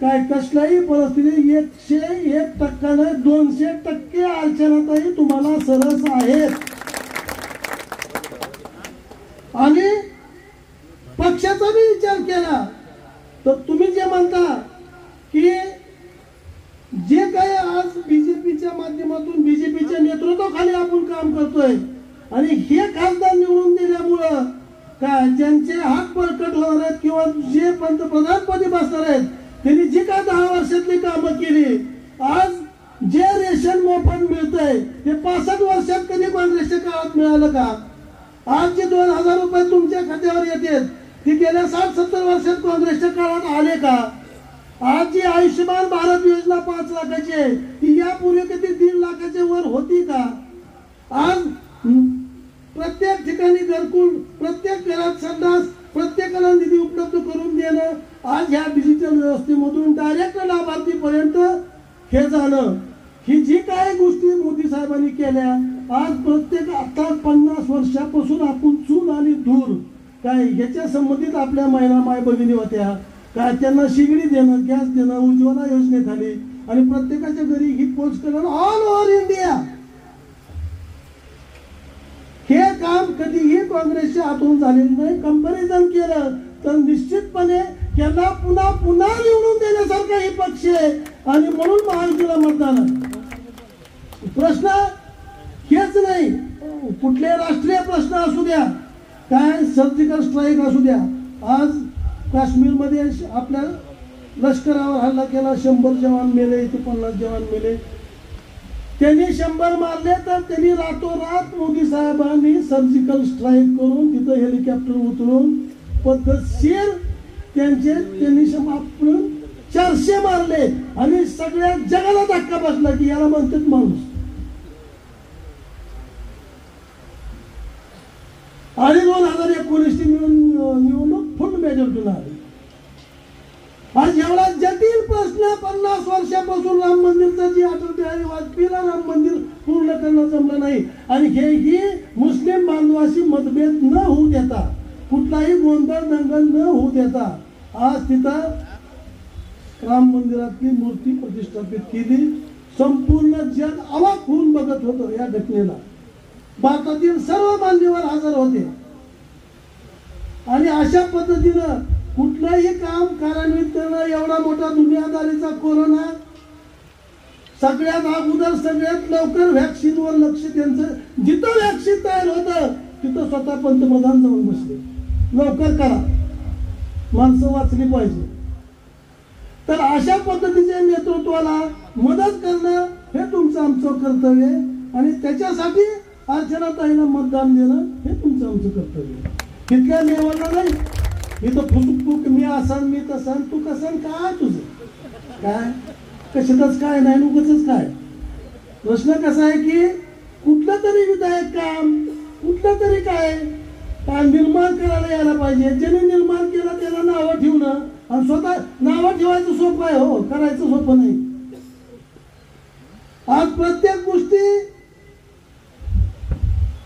काय कसल्याही परिस्थिती 101% नाही, 200% अर्चनाताई तुम्हाला सरस आहेत. आणि पक्षाचा मी विचार केला तर तुम्ही जे म्हणता की जे काही आज बीजेपीच्या माध्यमातून बीजेपीच्या नेतृत्वाखाली आपण काम करतोय आणि हे खासदार निवडून दिल्यामुळं काय ज्यांचे हात बळकट होणार आहेत किंवा जे पंतप्रधानपदी बसणार आहेत त्यांनी जी काय 10 वर्षातली कामं केली, आज जे रेशन मोफत मिळतंय ते 65 वर्षात कधी काँग्रेसच्या काळात मिळालं का? आज जे 2000 रुपये तुमच्या खात्यावर येतात ती गेल्या 60-70 वर्षात काँग्रेसच्या काळात आले का? आज जी आयुष्यमान भारत योजना 5 लाखाची आहे ती यापूर्वी कधी 1.5 लाखाच्या वर होती का? आज प्रत्येक ठिकाणी घरकुल, प्रत्येक घरात संडास, प्रत्येकाला निधी उपलब्ध करून देणं, आज ह्या डिजिटल व्यवस्थेमधून डायरेक्ट लाभार्थीपर्यंत हे झालं. ही जी काही गोष्टी मोदी साहेबांनी केल्या, आज प्रत्येक आता 50 वर्षापासून आपण चूल आणि धूर काय याच्या संबंधित आपल्या महिला माय भगिनी होत्या काय, त्यांना शिगडी देणं, गॅस देणं, उज्ज्वला योजनेखाली आणि प्रत्येकाच्या घरी ही पोच करणं ऑल ओव्हर इंडिया. हे काम कधीही काँग्रेसच्या हातून झालेलं नाही. कंपॅरिझन केलं तर निश्चितपणे यांना पुन्हा पुन्हा निवडून देण्यासारखा हे पक्ष आहे आणि म्हणून महायुतीला मतदान. प्रश्न हेच नाही, कुठले राष्ट्रीय प्रश्न असू द्या, काय सर्जिकल स्ट्राईक असू द्या. आज काश्मीरमध्ये आपल्या लष्करावर हल्ला केला, 100 जवान मेले, इथे 50 जवान मेले. त्यांनी 100 मारले तर त्यांनी रातोरात मोदी साहेबांनी सर्जिकल स्ट्राईक करून तिथं हेलिकॉप्टर उतरून पद्धतशीर त्यांनी 400 मारले आणि सगळ्या जगाला धक्का बसला की याला म्हणतात माणूस. आणि 2019 निवडणूक फुल मेजॉरिटीला आली. आज एवढा जटिल प्रश्न 50 वर्षापासून राम मंदिरचं जी अटल बिहारी वाजपेयीला राम मंदिर पूर्ण करणं जमलं नाही आणि हेही मुस्लिम बांधवाशी मतभेद न होऊ देता, कुठलाही गोंधळ दंगल न होऊ देता आज तिथं राम मंदिरातली मूर्ती प्रतिष्ठापित केली. संपूर्ण जग अवाक होऊन बघत होतं या घटनेला. भारतातील सर्व मान्यवर हजर होते आणि अशा पद्धतीनं कुठलंही काम कार्यान्वित करणं, एवढा मोठा दुनियादारीचा कोरोना, सगळ्यात अगोदर सगळ्यात लवकर व्हॅक्सिनवर लक्ष त्यांचं. जिथं व्हॅक्सिन तयार होतं तिथं स्वतः पंतप्रधान जाऊन बसले, लवकर करा, माणसं वाचली पाहिजे. तर अशा पद्धतीच्या नेतृत्वाला मदत करणं हे तुमचं आमचं कर्तव्य आहे आणि त्याच्यासाठी अर्चनाताईला मतदान देणं हे तुमचं आमचं कर्तव्य आहे. तिथल्या लेवलला नाही, इथं फुसफुक मी असन मी तसन तू कसन काय तुझं काय कशातच काय नाही नुकतच काय. प्रश्न कसा आहे की कुठलं तरी विधायक काम, कुठलं तरी काय निर्माण करायला यायला पाहिजे. ज्याने निर्माण केलं त्याला नावं ठेवणं आणि स्वतः नावं ठेवायचं सोपं आहे, हो करायचं सोपं नाही. आज प्रत्येक गोष्टी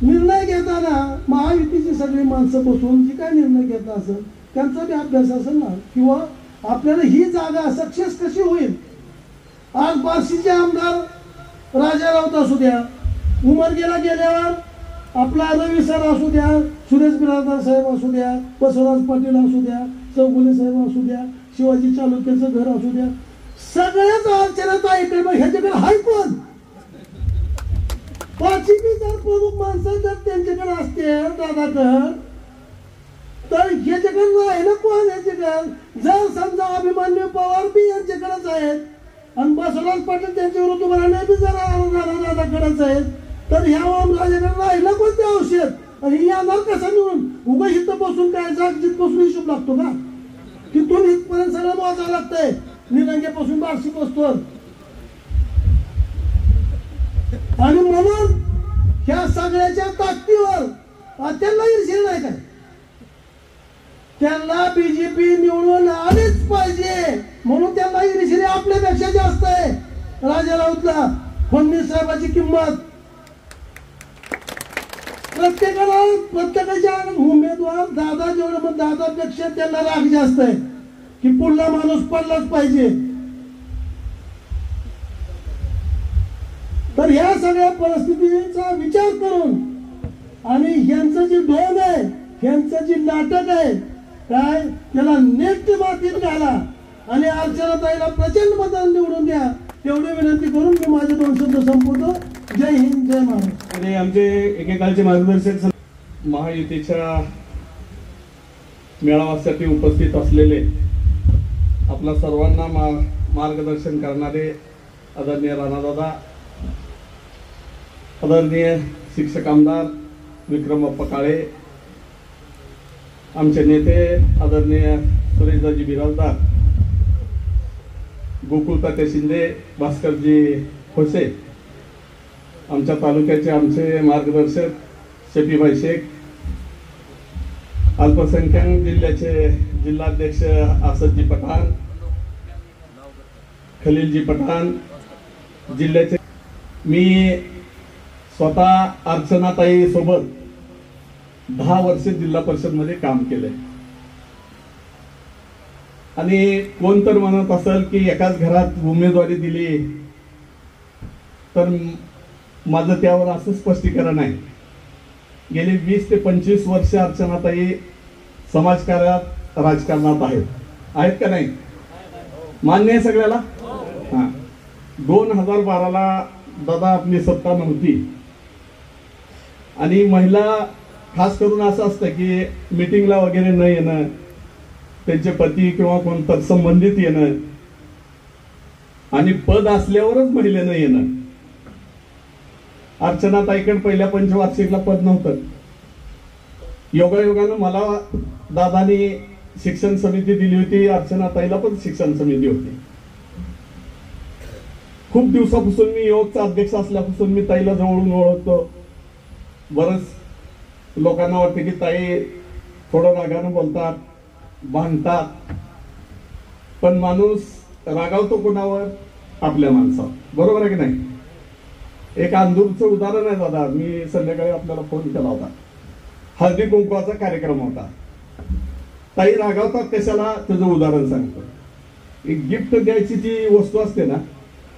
निर्णय घेताना महायुतीची सगळी माणसं बसून जी काय निर्णय घेत असेल त्यांचा बी अभ्यास असेल ना, किंवा आपल्याला ही जागा सक्सेस कशी होईल. आज बार्शीचे आमदार राजा राऊत असू द्या, उमरगेला गेल्यावर आपला रवी सर असू द्या, सुरेश बिरादर साहेब असू द्या, बसवराज पाटील असू द्या, चौगुले साहेब असू द्या, शिवाजी चालुक्याचं घर असू द्या, सगळ्याच अर्चनाताईकडे ह्याच्याकडे हाय कोण. पाचवी जर प्रमुख माणसं जर त्यांच्याकडे असते दादाकर तर ह्याच्याकडे राहिलं कोण. ह्याच्याकडे जर समजा अभिमन्यू पवार बी यांच्याकडेच आहेत आणि बसवराज पाटील त्यांच्या विरुद्ध उभारणे बी जरा दादाकडेच आहेत, तर ह्या ओमराजेकडे राहिलं कोणते औषध आणि येणार कसं निवडून. उभं इथं बसून काय जागजीत बसून हिशोब लागतो का. तिथून इथपर्यंत सगळं मोजावं लागतंय, निलंग्यापासून बार्शी बसतो. आणि म्हणून ह्या सगळ्याच्या ताकदीवर त्यांना ईर्ष्या नाही काय, त्यांना बीजेपी निवडून आलीच पाहिजे म्हणून त्यांना ईर्ष्या आपल्यापेक्षा जास्त आहे. राजा राऊतला फडणवीस साहेबांची किंमत प्रत्येकाच्या उमेदवार दादा जेवढं मग दादापेक्षा त्यांना राग जास्त आहे की पुढला माणूस पडलाच पाहिजे. तर ह्या सगळ्या परिस्थितीचा विचार करून आणि ह्यांचं जे ढोंग आहे, ह्यांचं जे नाटक आहे काय, त्याला नेट मातीत घाला आणि अर्चनाताईला प्रचंड मतदान निवडून द्या, तेवढी विनंती करून मी माझे 2 शब्द संपवतो. जय हिंद, जय महाराष्ट्र.
आणि आमचे एकेकाळचे मार्गदर्शक महायुतीच्या मेळाव्यासाठी उपस्थित असलेले आपल्या सर्वांना मार्गदर्शन करणारे आदरणीय राणादादा, आदरणीय शिक्षक आमदार विक्रम बाप्पा काळे, आमचे नेते आदरणीय सुरेशदाजी बिराजदार, गोकुळतात्या शिंदे, भास्करजी खोसे, आमच्या तालुक्याचे आमचे मार्गदर्शक शफीभाई शेख, अल्पसंख्याक जिल्ह्याचे जिल्हाध्यक्ष आसदजी पठाण, खलीलजी पठाण, जिल्ह्याचे. मी स्वतः अर्चनाताई सोबत 10 वर्ष जिल्हा परिषद मध्ये काम केलंय. आणि कोण तर म्हणत असेल की एकाच घरात उमेदवारी दिली, तर माझं त्यावर असं स्पष्टीकरण आहे. गेली 20 ते 25 वर्ष अर्चनाताई समाजकार्यात राजकारणात आहेत का नाही, मान्य आहे सगळ्याला. 2012ला दादा आपली सत्ता नव्हती आणि महिला खास करून असं असतं की मीटिंगला वगैरे न येणं, त्यांचे पती किंवा कोणतं संबंधित येणं आणि पद असल्यावरच महिलेनं येणं. अर्चनाताईकडे पहिल्या पंचवार्षिकला पद नव्हतं. योगायोगानं मला दादानी शिक्षण समिती दिली होती, अर्चनाताईला पण शिक्षण समिती होती. खूप दिवसापासून मी योगचा अध्यक्ष असल्यापासून मी ताईला जवळून ओळखतो. बरंच लोकांना वाटतं की ताई थोडं रागानं बोलतात, भांडतात, पण माणूस रागावतो कोणावर, आपल्या माणसावर. बरोबर आहे की नाही. एक अंधूरचं उदाहरण आहे दादा. मी संध्याकाळी आपल्याला फोन केला होता, हळदी कुंकवाचा कार्यक्रम होता. ताई रागावतात कशाला, त्याचं उदाहरण सांगतो. एक गिफ्ट द्यायची जी वस्तू असते ना,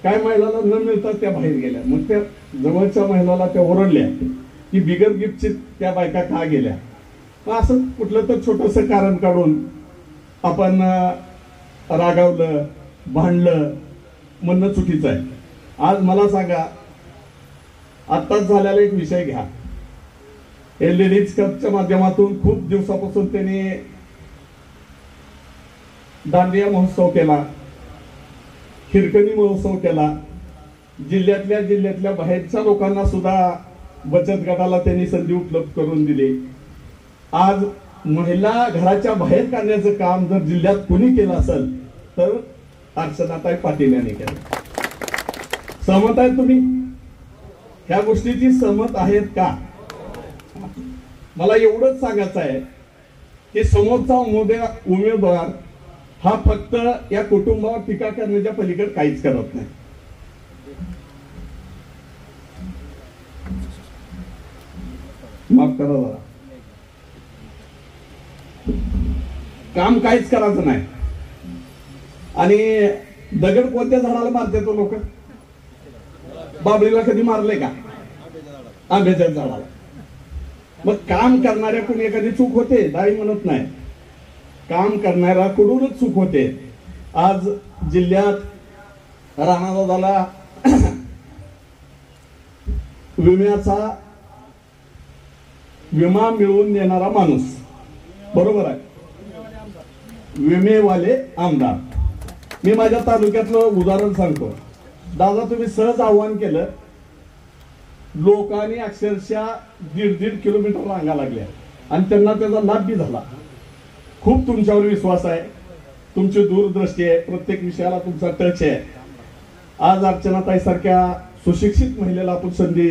काय महिलाला न मिळतात त्या बाहेर गेल्या. मग त्या जवळच्या महिलाला त्या ओरडल्या की बिगर गिफ्टची त्या बायका का गेल्या. मग असं कुठलं तर छोटस कारण काढून आपण रागावलं, भांडलं म्हणणं चुकीचं आहे. आज मला सांगा, आत्ताच झालेला एक विषय घ्या. लेडीज कपच्या माध्यमातून खूप दिवसापासून त्यांनी दांडिया महोत्सव केला, हिरकणी महोत्सव केला. जिल्ह्यातल्या बाहेरच्या लोकांना सुद्धा बचत गटाला त्यांनी संधी उपलब्ध करून दिली. आज महिला घराच्या बाहेर काढण्याचं काम जर जिल्ह्यात कुणी केलं असेल तर अर्चनाताई पाटील यांनी केलं. सहमत आहे तुम्ही? ह्या गोष्टीची सहमत आहेत का? मला एवढंच सांगायचं आहे की समोरचा उमेदवार हा फक्त या कुटुंबावर टीका करण्याच्या पलीकडे काहीच करत नाही. माफ करा जरा, काम काहीच करायचं नाही. आणि दगड कोणत्या झाडाला मारते तो लोक? बाबळीला कधी मारले का? आंब्याच्या झाडाला. मग काम करणाऱ्या कोणी एखादी चूक होते, नाही म्हणत नाही, काम करणाऱ्याकडूनच चूक होते. आज जिल्ह्यात राणादादाला विमा मिळवून देणारा माणूस, बरोबर आहे, विमेवाले आमदार. मी माझ्या तालुक्यातलं उदाहरण सांगतो. दादा, तुम्ही सहज आव्हान केलं, लोकांनी अक्षरशः 1.5 किलोमीटर रांगा लागल्या आणि त्यांना त्याचा लाभ बी झाला. खूप तुमच्यावर विश्वास आहे, तुमची दूरदृष्टी आहे, प्रत्येक विषयाला तुमचा टच आहे. आज अर्चनाताई सारख्या सुशिक्षित महिलेला आपण संधी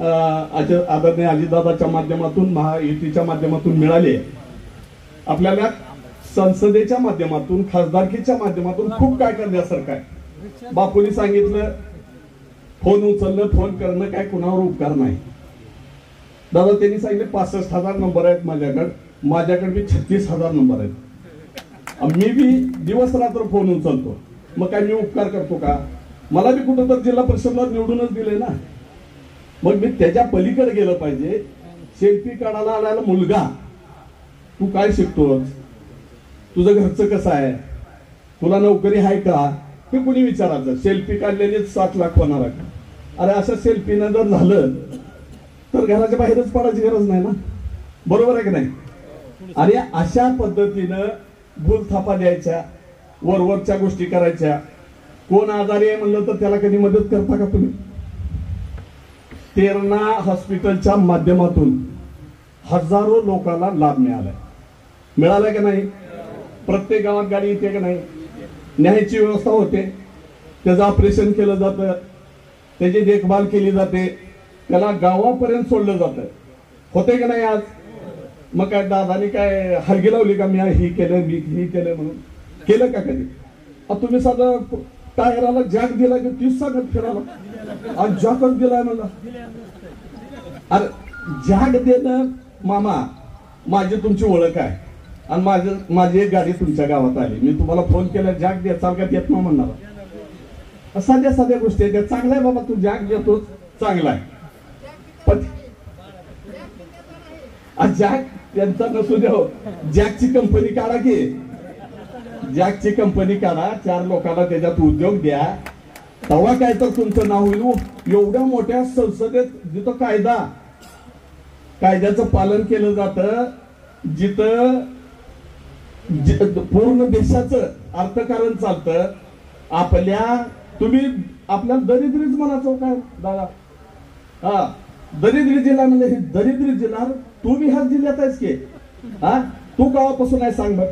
आदरणीय अजितदादाच्या माध्यमातून, महायुतीच्या माध्यमातून मिळाली. आपल्याला संसदेच्या माध्यमातून, खासदारकीच्या माध्यमातून खूप काय करण्यासारखं आहे. बापूंनी सांगितलं, फोन उचलणं, फोन करणं काय कुणावर उपकार नाही. दादा, त्यांनी सांगितले 65,000 नंबर आहेत माझ्याकडे बी 36,000 नंबर आहेत. मी बी दिवस रात्र फोन उचलतो. मग काय मी उपकार करतो का? मला बी कुठं तर जिल्हा परिषदला निवडूनच दिले ना. मग मी त्याच्या पलीकडे गेलं पाहिजे. सेल्फी काढायला आलेला मुलगा, तू काय शिकतोस, तुझं घरचं कसं आहे, तुला नोकरी आहे का, हे कुणी विचारायचं. सेल्फी काढलेली 7 लाख होणार आहे. अरे अशा सेल्फीनं जर झालं तर घराच्या बाहेरच पडायची गरज नाही ना, बरोबर आहे की नाही? आणि अशा पद्धतीनं भूलथापा द्यायच्या, वरवरच्या गोष्टी करायच्या. कोण आजारी आहे म्हणलं तर त्याला कधी मदत करता का तुम्ही? तेरणा हॉस्पिटलच्या माध्यमातून हजारो लोकांना लाभ मिळालाय का नाही? प्रत्येक गावात गाडी येते का नाही? न्यायाची व्यवस्था होते, त्याचं ऑपरेशन केलं जातं, त्याची देखभाल केली जाते, त्याला गावापर्यंत सोडलं जातं. होते का नाही आज? मग काय दादानी काय हलगी लावली का, मी ही केलं, मी ही केलं म्हणून? केलं का कधी? तुम्ही साधं टायराला जॅक दिला की 30 सांगत फिरायला, आज जॅकच दिलाय मला. अरे जॅक देणं मामा, माझी तुमची ओळख आहे आणि माझी एक गाडी तुमच्या गावात आली, मी तुम्हाला फोन केला, जॅक द्या, चालकात येत ना म्हणणार. साध्या गोष्टी आहेत. चांगला आहे बाबा, तू जॅक देतोच, चांगला आहे. पण जॅक त्यांचा नसू द्या, जॅकची कंपनी काढा की, जॅकची कंपनी काढा, 4 लोकांना त्याच्यात उद्योग द्या, तेव्हा काय तर तुमचं नाव होईल. एवढ्या मोठ्या संसदेत जिथं कायद्याचं पालन केलं जातं, जिथं पूर्ण देशाचं अर्थकारण चालतं, आपल्या दरिद्रीच म्हणायचं काय दादा? हा, दरिद्री जिल्हा म्हणजे हे दरिद्री जिल्हा. तू बी ह्याच जिल्ह्यात आहेस की? हा, तू गावापासून आहे सांग बघ.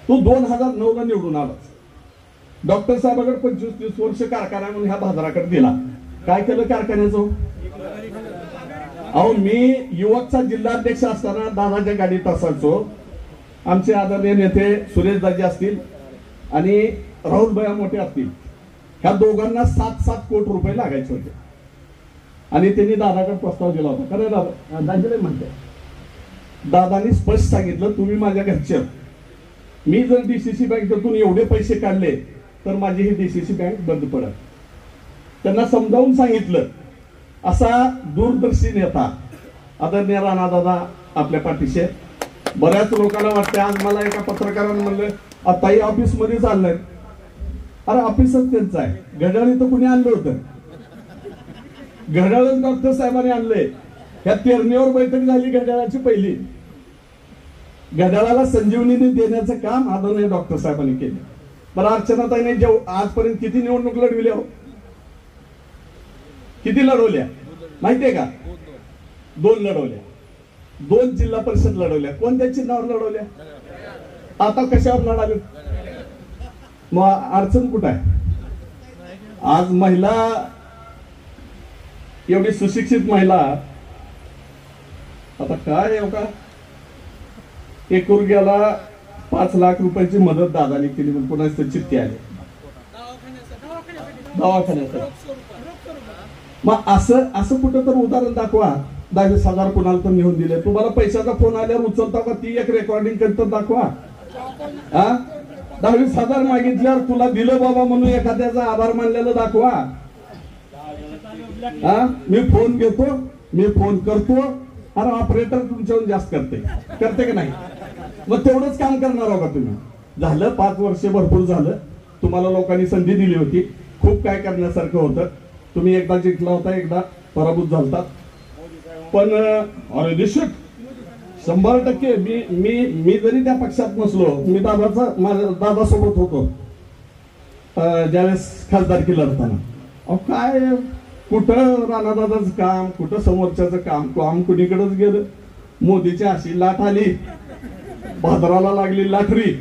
तू 2009 ला निवडून आलास. डॉक्टर साहेबांकडे 25-30 वर्ष कारखाना म्हणून ह्या बाजाराकडे दिला. काय केलं कारखान्याचं? अहो, मी युवकचा जिल्हाध्यक्ष असताना दादाच्या गाडीत असायचो. आमचे आदरणीय नेते सुरेशदाजी असतील आणि राहुलभाई मोठे असतील, ह्या दोघांना 7-7 कोटी रुपये लागायचे होते. आणि त्यांनी दादाकडे प्रस्ताव दिला होता. खरं दादा, दाजीला म्हणते, दादानी स्पष्ट सांगितलं, तुम्ही माझ्या घरचे, मी जर DCC बँकेतून एवढे पैसे काढले तर माझी ही डीसीसी बँक बंद पडत. त्यांना समजावून सांगितलं. असा दूरदर्शी नेता आदरणीय राणादादा आपल्या पाठीशी. बऱ्याच लोकांना वाटते, आज मला एका पत्रकारानं म्हणलं आताही ऑफिस मध्ये चाललंय. अरे ऑफिसच त्यांचं आहे. घड्याळ इथं कुणी आणलं होतं? घड्याळच डॉक्टर साहेबांनी आणलंय. ह्या तेरणीवर बैठक झाली घड्याळाची पहिली. घड्याळाला संजीवनी देण्याचं काम आदरणीय डॉक्टर साहेबांनी केलं. बरं, अर्चनाताईने आजपर्यंत किती निवडणूक लढविल्या हो? किती लढवल्या माहितीये का? 2 लढवल्या. 2 जिल्हा परिषद लढवल्या. कोणत्या चिन्हावर लढवल्या? आता कशावर लढाले? मग अडचण कुठं आहे? आज महिला, एवढी सुशिक्षित महिला, आता काय हो का, एकुरग्याला 5 लाख रुपयाची मदत दादाने केली. पण कोणाची चिठ्ठी आली दवाखान्यासाठी. मग असं कुठं तर उदाहरण दाखवा. 10,000 कोणाला तर नेऊन दिले. तुम्हाला पैशाचा फोन आल्यावर उचलता का? ती एक रेकॉर्डिंग करत दाखवा. 10,000 मागितल्यावर तुला दिलं बाबा म्हणून एखाद्याचा आभार मानलेलं दाखवा. मी फोन घेतो, मी फोन करतो. अरे ऑपरेटर तुमच्याहून जास्त करते का नाही? मग तेवढंच काम करणार हो का तुम्ही? झालं 5 वर्ष भरपूर झालं. तुम्हाला लोकांनी संधी दिली होती. खूप काय करण्यासारखं होतं. तुम्ही एकदा जिंकला होता, एकदा पराभूत झालतात. पण अरे निश्चित 100% मी जरी त्या पक्षात नसलो, मी दादासोबत होतो ज्यावेळेस खासदारकी लढताना. अहो काय, कुठं राणादादाचं काम, कुठं समोरच्याचं काम कुणीकडेच गेलं. मोदीची अशी लाट आली, भादराला लागली लाटरी.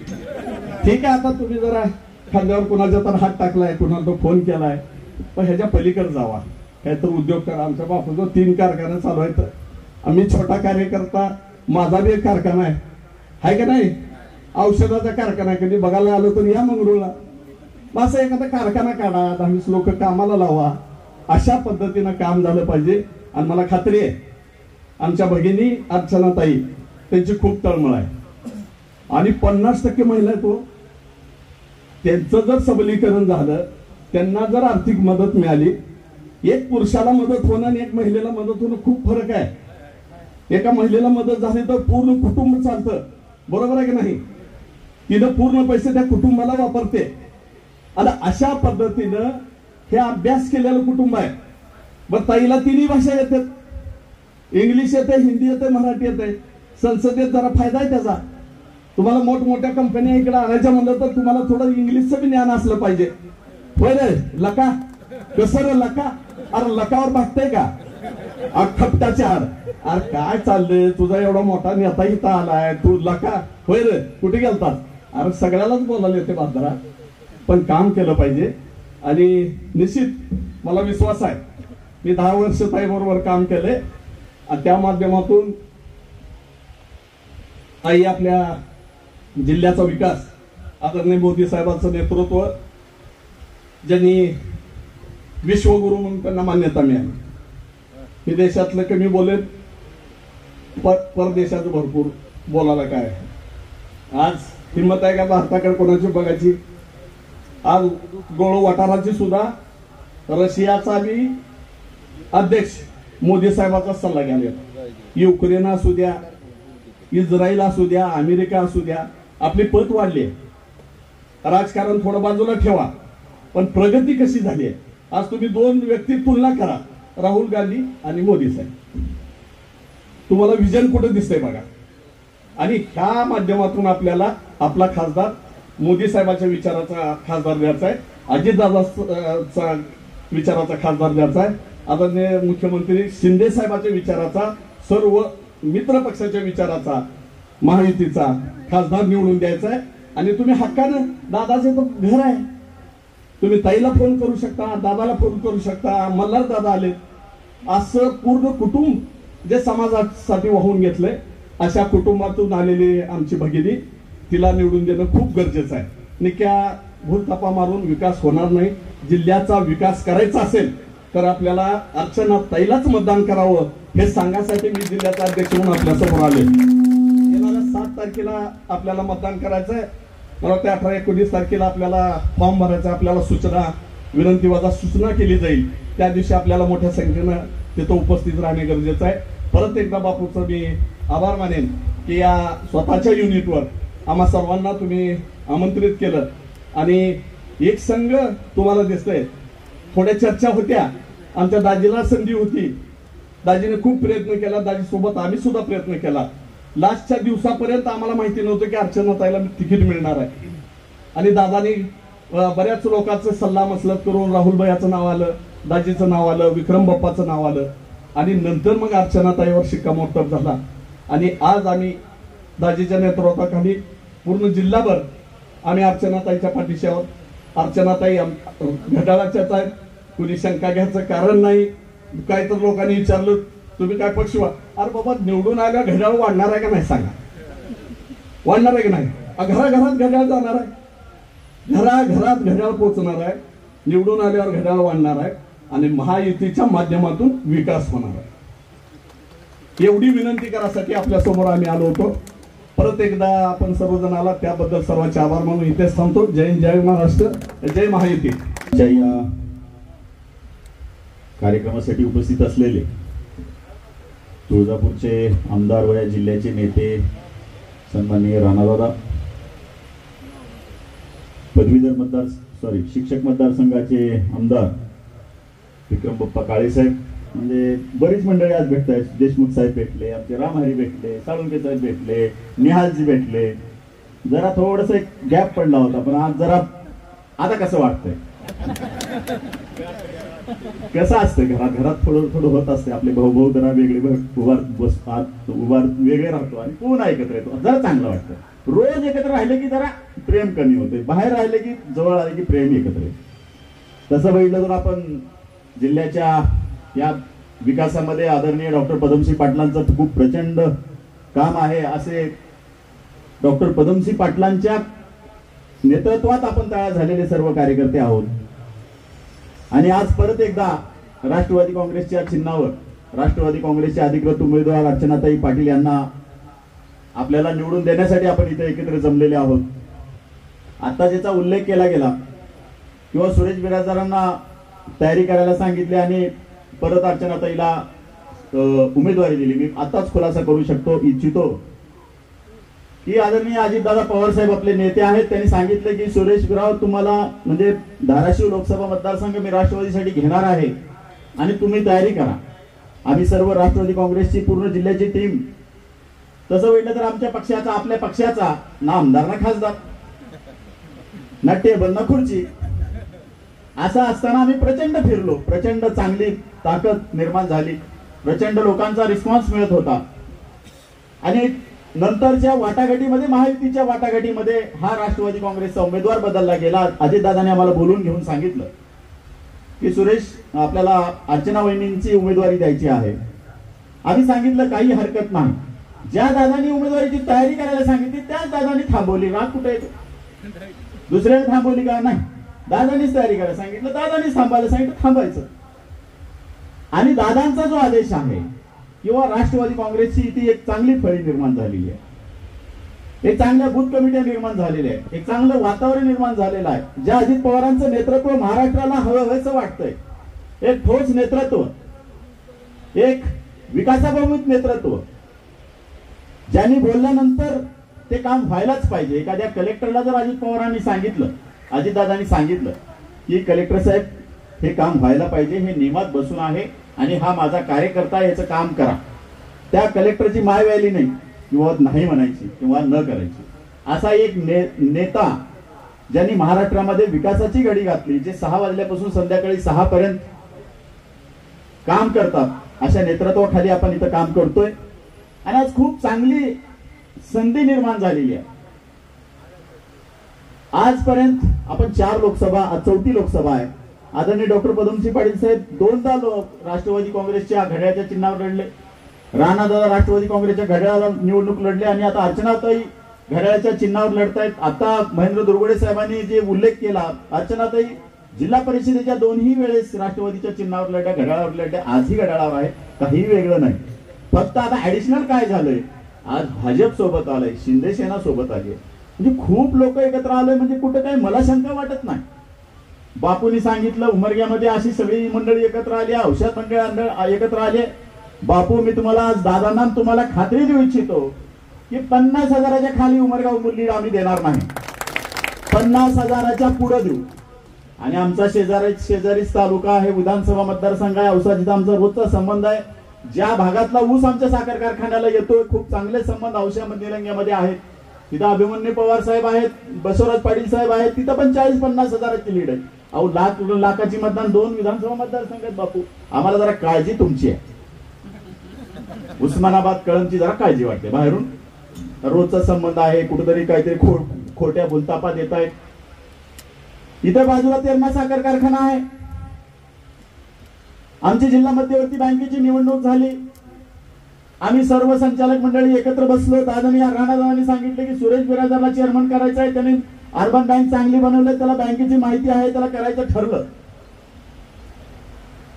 ठीक आहे, आता तुम्ही जरा खांद्यावर कुणाच्या तर हात टाकलाय, कुणाला तो फोन केलाय, पण ह्याच्या पलीकडे जावा. काय तर उद्योग करा. आमच्या बापूचं 3 कारखाने चालू आहेत. आम्ही छोटा कार्यकर्ता, माझा बी एक कारखाना आहे का नाही? औषधाचा कारखाना. कधी बघायला आलो तर या मंगरुळला. असं एखादा कारखाना काढा, 10-20 लोक कामाला लावा. अशा पद्धतीनं काम झालं पाहिजे. आणि मला खात्री आहे आमच्या भगिनी अर्चनाताई, त्यांची खूप तळमळ आहे. आणि 50% महिला तो, त्यांचं जर सबलीकरण झालं, त्यांना जर आर्थिक मदत मिळाली. एक पुरुषाला मदत होणं आणि एक महिलेला मदत होणं खूप फरक आहे. एका महिलेला मदत झाली तर पूर्ण कुटुंब चालतं. बरोबर आहे की नाही? तिनं पूर्ण पैसे त्या कुटुंबाला वापरते. आणि अशा पद्धतीनं हे अभ्यास केलेलं कुटुंब आहे. बरं, ताईला 3ही भाषा येतात. इंग्लिश येते, हिंदी येते, मराठी येते. संसदेत जरा फायदा आहे त्याचा. तुम्हाला मोठमोठ्या कंपन्या इकडे आणायच्या म्हणलं तर तुम्हाला थोडं इंग्लिशचं बी ज्ञान असलं पाहिजे. होय रे लका? कसं रे लका? अरे लकावर भागतंय का? खपटाच्या हार. अरे काय चाललंय तुझा? एवढा मोठा नेता इथं आलाय, तू लका? होय रे, कुठे गेलतात? अरे सगळ्यालाच बोलायला येते बाजारात. पण काम केलं पाहिजे. आणि निश्चित मला विश्वास आहे, मी 10 वर्ष ताईबरोबर काम केले. आणि त्या माध्यमातून ताई आपल्या जिल्ह्याचा विकास, आदरणीय मोदी साहेबांचं नेतृत्व, ज्यांनी विश्वगुरु म्हणून त्यांना मान्यता मिळाली. मी देशातलं कमी बोलेन, परदेशाचं भरपूर बोलायला काय. आज हिंमत आहे का भारताकडे कोणाची बघायची? आज गोळो वटाराची सुद्धा रशियाचा बी अध्यक्ष मोदी साहेबांचा सल्ला घ्यायला. युक्रेन असू द्या, इस्रायल असू द्या, अमेरिका असू द्या, आपली पत वाढली. राजकारण थोडं बाजूला ठेवा, पण प्रगती कशी झाली आहे. आज तुम्ही 2 व्यक्ती तुलना करा, राहुल गांधी आणि मोदी साहेब. तुम्हाला विजन कुठे दिसतंय बघा. आणि ह्या माध्यमातून आपल्याला आपला खासदार मोदी साहेबांच्या विचाराचा खासदार द्यायचा आहे, अजितदादाचा विचाराचा खासदार द्यायचा आहे, आदरणीय मुख्यमंत्री शिंदे साहेबांच्या विचाराचा, सर्व मित्र पक्षाच्या विचाराचा, महायुतीचा खासदार निवडून द्यायचा आहे. आणि तुम्ही हक्कानं, दादाचे तर घर आहे, तुम्ही ताईला फोन करू शकता, दादाला फोन करू शकता, मल्हार दादा आले, असं पूर्ण कुटुंब जे समाजासाठी वाहून घेतलंय, अशा कुटुंबातून आलेली आमची भगिनी, तिला निवडून देणं खूप गरजेचं आहे. निक्या भूलथापा मारून विकास होणार नाही. जिल्ह्याचा विकास करायचा असेल तर आपल्याला अर्चना ताईलाच मतदान करावं, हे सांगण्यासाठी मी जिल्ह्याचा अध्यक्ष म्हणून आपल्या समोर आले. येणाऱ्या 7 तारखेला आपल्याला मतदान करायचंय. मला वाटतं 18-19 तारखेला आपल्याला फॉर्म भरायचा, आपल्याला सूचना विनंतीवादा सूचना केली जाईल. त्या दिवशी आपल्याला मोठ्या संख्येनं तिथं उपस्थित राहणे गरजेचं आहे. परत एकदा बापूचं मी आभार मानेन की या स्वतःच्या युनिटवर आम्हा सर्वांना तुम्ही आमंत्रित केलं आणि एक संघ तुम्हाला दिसतंय. थोड्या चर्चा होत्या, आमच्या दाजीला संधी होती, दाजीने खूप प्रयत्न केला, दाजी सोबत आम्ही सुद्धा प्रयत्न केला. लास्टच्या दिवसापर्यंत आम्हाला माहिती नव्हतं की अर्चनाताईला तिकीट मिळणार आहे आणि दादानी बऱ्याच लोकांचं सल्ला मसलत करून राहुल भैयाचं नाव आलं, दाजीचं नाव आलं, विक्रम बाप्पाचं नाव आलं आणि नंतर मग अर्चनाताईवर शिक्कामोर्तब झाला. आणि आज आम्ही दाजीच्या नेतृत्वाखाली पूर्ण जिल्हाभर आम्ही अर्चनाताईच्या पाठीशी आहोत. अर्चनाताई घड्याळाच्याच आहेत, कुणी शंका घ्यायचं कारण नाही. काय तर लोकांनी विचारलं तुम्ही काय पक्ष अरे बाबा निवडून आल्या घड्याळ वाढणार आहे का नाही सांगा, वाढणार आहे की नाही? घराघरात घड्याळ जाणार आहे, घराघरात घड्याळ पोहोचणार आहे, निवडून आल्यावर घड्याळ वाढणार आहे आणि महायुतीच्या माध्यमातून विकास होणार आहे. एवढी विनंती करासाठी आपल्या समोर आम्ही आलो होतो. परत एकदा आपण सर्वजण आला त्याबद्दल सर्वांचे आभार मानून इथेच थांबतो. जय हिंद, जय महाराष्ट्र, जय महायुती.
या कार्यक्रमासाठी उपस्थित असलेले तुळजापूरचे आमदार व या जिल्ह्याचे नेते सन्माननीय राणादादा, शिक्षक मतदारसंघाचे आमदार विक्रम बाप्पा काळे साहेब, म्हणजे बरीच मंडळी आज भेटत आहेत. देशमुख साहेब भेटले, आमचे रामहरी भेटले, साळुंके साहेब भेटले, निहालजी भेटले. जरा थोडस एक गॅप पडला होता, पण आज जरा आता कसं वाटतंय? कसं असतं घरात थोडं थोडं होत असते. आपले भाऊ जरा वेगळे उभार वेगळे राहतो आणि पुन्हा एकत्र येतो, जरा चांगलं वाटतं. रोज एकत्र राहिले की जरा प्रेम कमी होते, बाहेर राहिले की जवळ आले की प्रेम एकत्र येते. तसं बघितलं तर आपण जिल्ह्याच्या या विकासामध्ये आदरणीय डॉक्टर पदमसिंह पाटलांचं खूप प्रचंड काम आहे. असे डॉक्टर पदमसिंह पाटलांच्या नेतृत्वात आपण तयार झालेले सर्व कार्यकर्ते आहोत. आणि आज परत एकदा राष्ट्रवादी काँग्रेसच्या चिन्हावर राष्ट्रवादी काँग्रेसचे अधिकृत उमेदवार अर्चनाताई पाटील यांना आपल्याला निवडून देण्यासाठी आपण इथे एकत्र जमलेले आहोत. आता ज्याचा उल्लेख केला गेला किंवा सुरेश बिराजदारांना तयारी करायला सांगितली आणि परत अर्चनाताईला उमेदवारी दिली. मी आताच खुलासा करू इच्छितो की आदरणीय अजितदादा पवार साहेब आपले नेते आहेत, त्यांनी सांगितले की सुरेश बिराव तुम्हाला म्हणजे धाराशिव लोकसभा मतदारसंघ मी राष्ट्रवादीसाठी घेणार आहे आणि तुम्ही तयारी करा. आम्ही सर्व राष्ट्रवादी काँग्रेसची पूर्ण जिल्ह्याची टीम, तसं म्हटलं तर आमच्या पक्षाचा आपल्या पक्षाचा ना आमदार ना खासदार ना टेबल ना खुर्ची, असं असताना आम्ही प्रचंड फिरलो, प्रचंड चांगली ताकद निर्माण झाली, प्रचंड लोकांचा रिस्पॉन्स मिळत होता. आणि नंतरच्या वाटाघाटीमध्ये महायुतीच्या वाटाघाटीमध्ये हा राष्ट्रवादी काँग्रेसचा उमेदवार बदलला गेला. अजितदादांनी आम्हाला बोलून घेऊन सांगितलं की सुरेश आपल्याला अर्चना वहिनींची उमेदवारी द्यायची आहे. आम्ही सांगितलं काही हरकत नाही. ज्या दादांनी उमेदवारीची तयारी करायला सांगितली त्याच दादांनी थांबवली. राग कुठे येतो? दुसऱ्याने थांबवली का? नाही, दादांनीच तयारी करायला सांगितलं, दादांनीच थांबायला सांगितलं, थांबायचं. आणि दादांचा जो आदेश आहे किंवा राष्ट्रवादी काँग्रेसची ती एक चांगली फळी निर्माण झालेली आहे, एक चांगल्या बूथ कमिट्या निर्माण झालेल्या आहेत, एक चांगलं वातावरण निर्माण झालेलं आहे. ज्या अजित पवारांचं नेतृत्व महाराष्ट्राला हवंसं वाटतंय, एक ठोस नेतृत्व, एक विकासाभिमुख नेतृत्व, ज्यांनी बोलल्यानंतर ते काम व्हायलाच पाहिजे. एखाद्या कलेक्टरला जर अजित पवारांनी सांगितलं, अजितदादांनी सांगितलं की कलेक्टर साहेब हे काम व्हायला पाहिजे, हे नियमात बसून आहे आणि हा माझा कार्यकर्ता, याचं काम करा, त्या कलेक्टरची माय व्हायली नाही किंवा नाही म्हणायची किंवा न करायची. असा एक नेता ज्यांनी महाराष्ट्रामध्ये विकासाची घडी घातली, जे 6 वाजल्यापासून संध्याकाळी 6 पर्यंत काम करतात, अशा नेतृत्वाखाली आपण इथं काम करतोय. आणि आज खूप चांगली संधी निर्माण झालेली आहे. आजपर्यंत आपण 4 लोकसभा, आज 4थी लोकसभा आहे. आदरणीय डॉक्टर पदमसिंह पाटील साहेब 2दा राष्ट्रवादी काँग्रेसच्या घड्याळाच्या चिन्हावर लढले, राणादादा राष्ट्रवादी काँग्रेसच्या घड्याळाला निवडणूक लढले आणि आता अर्चनाताई घड्याळाच्या चिन्हावर लढतायत. आता महेंद्र दुर्गुडे साहेबांनी जे उल्लेख केला, अर्चनाताई जिल्हा परिषदेच्या 2ही वेळेस राष्ट्रवादीच्या चिन्हावर लढल्या, घड्याळावर लढल्या, आजही घड्याळावर आहे, काही वेगळं नाही. फक्त आता ऍडिशनल काय झालंय, आज भाजप सोबत आलंय, शिंदे सेना सोबत आली. म्हणजे खूप लोक एकत्र आलोय म्हणजे कुठं काही मला शंका वाटत नाही. बापूंनी सांगितलं उमरग्यामध्ये अशी सगळी मंडळी एकत्र आली, औषध मंडळ एकत्र आले. बापू, मी तुम्हाला आज दादांना तुम्हाला खात्री देऊ इच्छितो की 50,000च्या खाली उमरगाव मुरली आम्ही देणार नाही. 50,000च्या पुढे देऊ. आणि आमचा शेजारीच तालुका आहे, विधानसभा मतदारसंघ आहे औसा, जिथं आमचा रोजचा संबंध आहे. ज्या भागातला ऊस आमच्या साखर कारखान्याला येतोय, खूप चांगले संबंध औषामध्ये निलंग्यामध्ये आहेत. तिथं अभिमन्यू पवार साहेब आहेत, बसवराज पाटील साहेब आहेत, तिथं पण 40-50 हजाराची लीड आहे. अहो, लाखाची मतदान 2 विधानसभा मतदारसंघ आहेत. बापू, आम्हाला जरा काळजी तुमची आहे. उस्मानाबाद कळमची जरा काळजी वाटते. बाहेरून रोजचा संबंध आहे, कुठेतरी काहीतरी खोट्या बोलतापा देत आहेत. इथे बाजूला तेरणा साखर कारखाना आहे. आमची जिल्हा मध्यवर्ती बँकेची निवडणूक झाली. आम्ही सर्व संचालक मंडळी एकत्र बसलो. राणादादांनी सांगितले की सुरेश बिराजदारला चेअरमन करायचं आहे. त्यांनी अर्बन बँक चांगली बनवली, त्याला बँकेची माहिती आहे, त्याला करायचं ठरलं.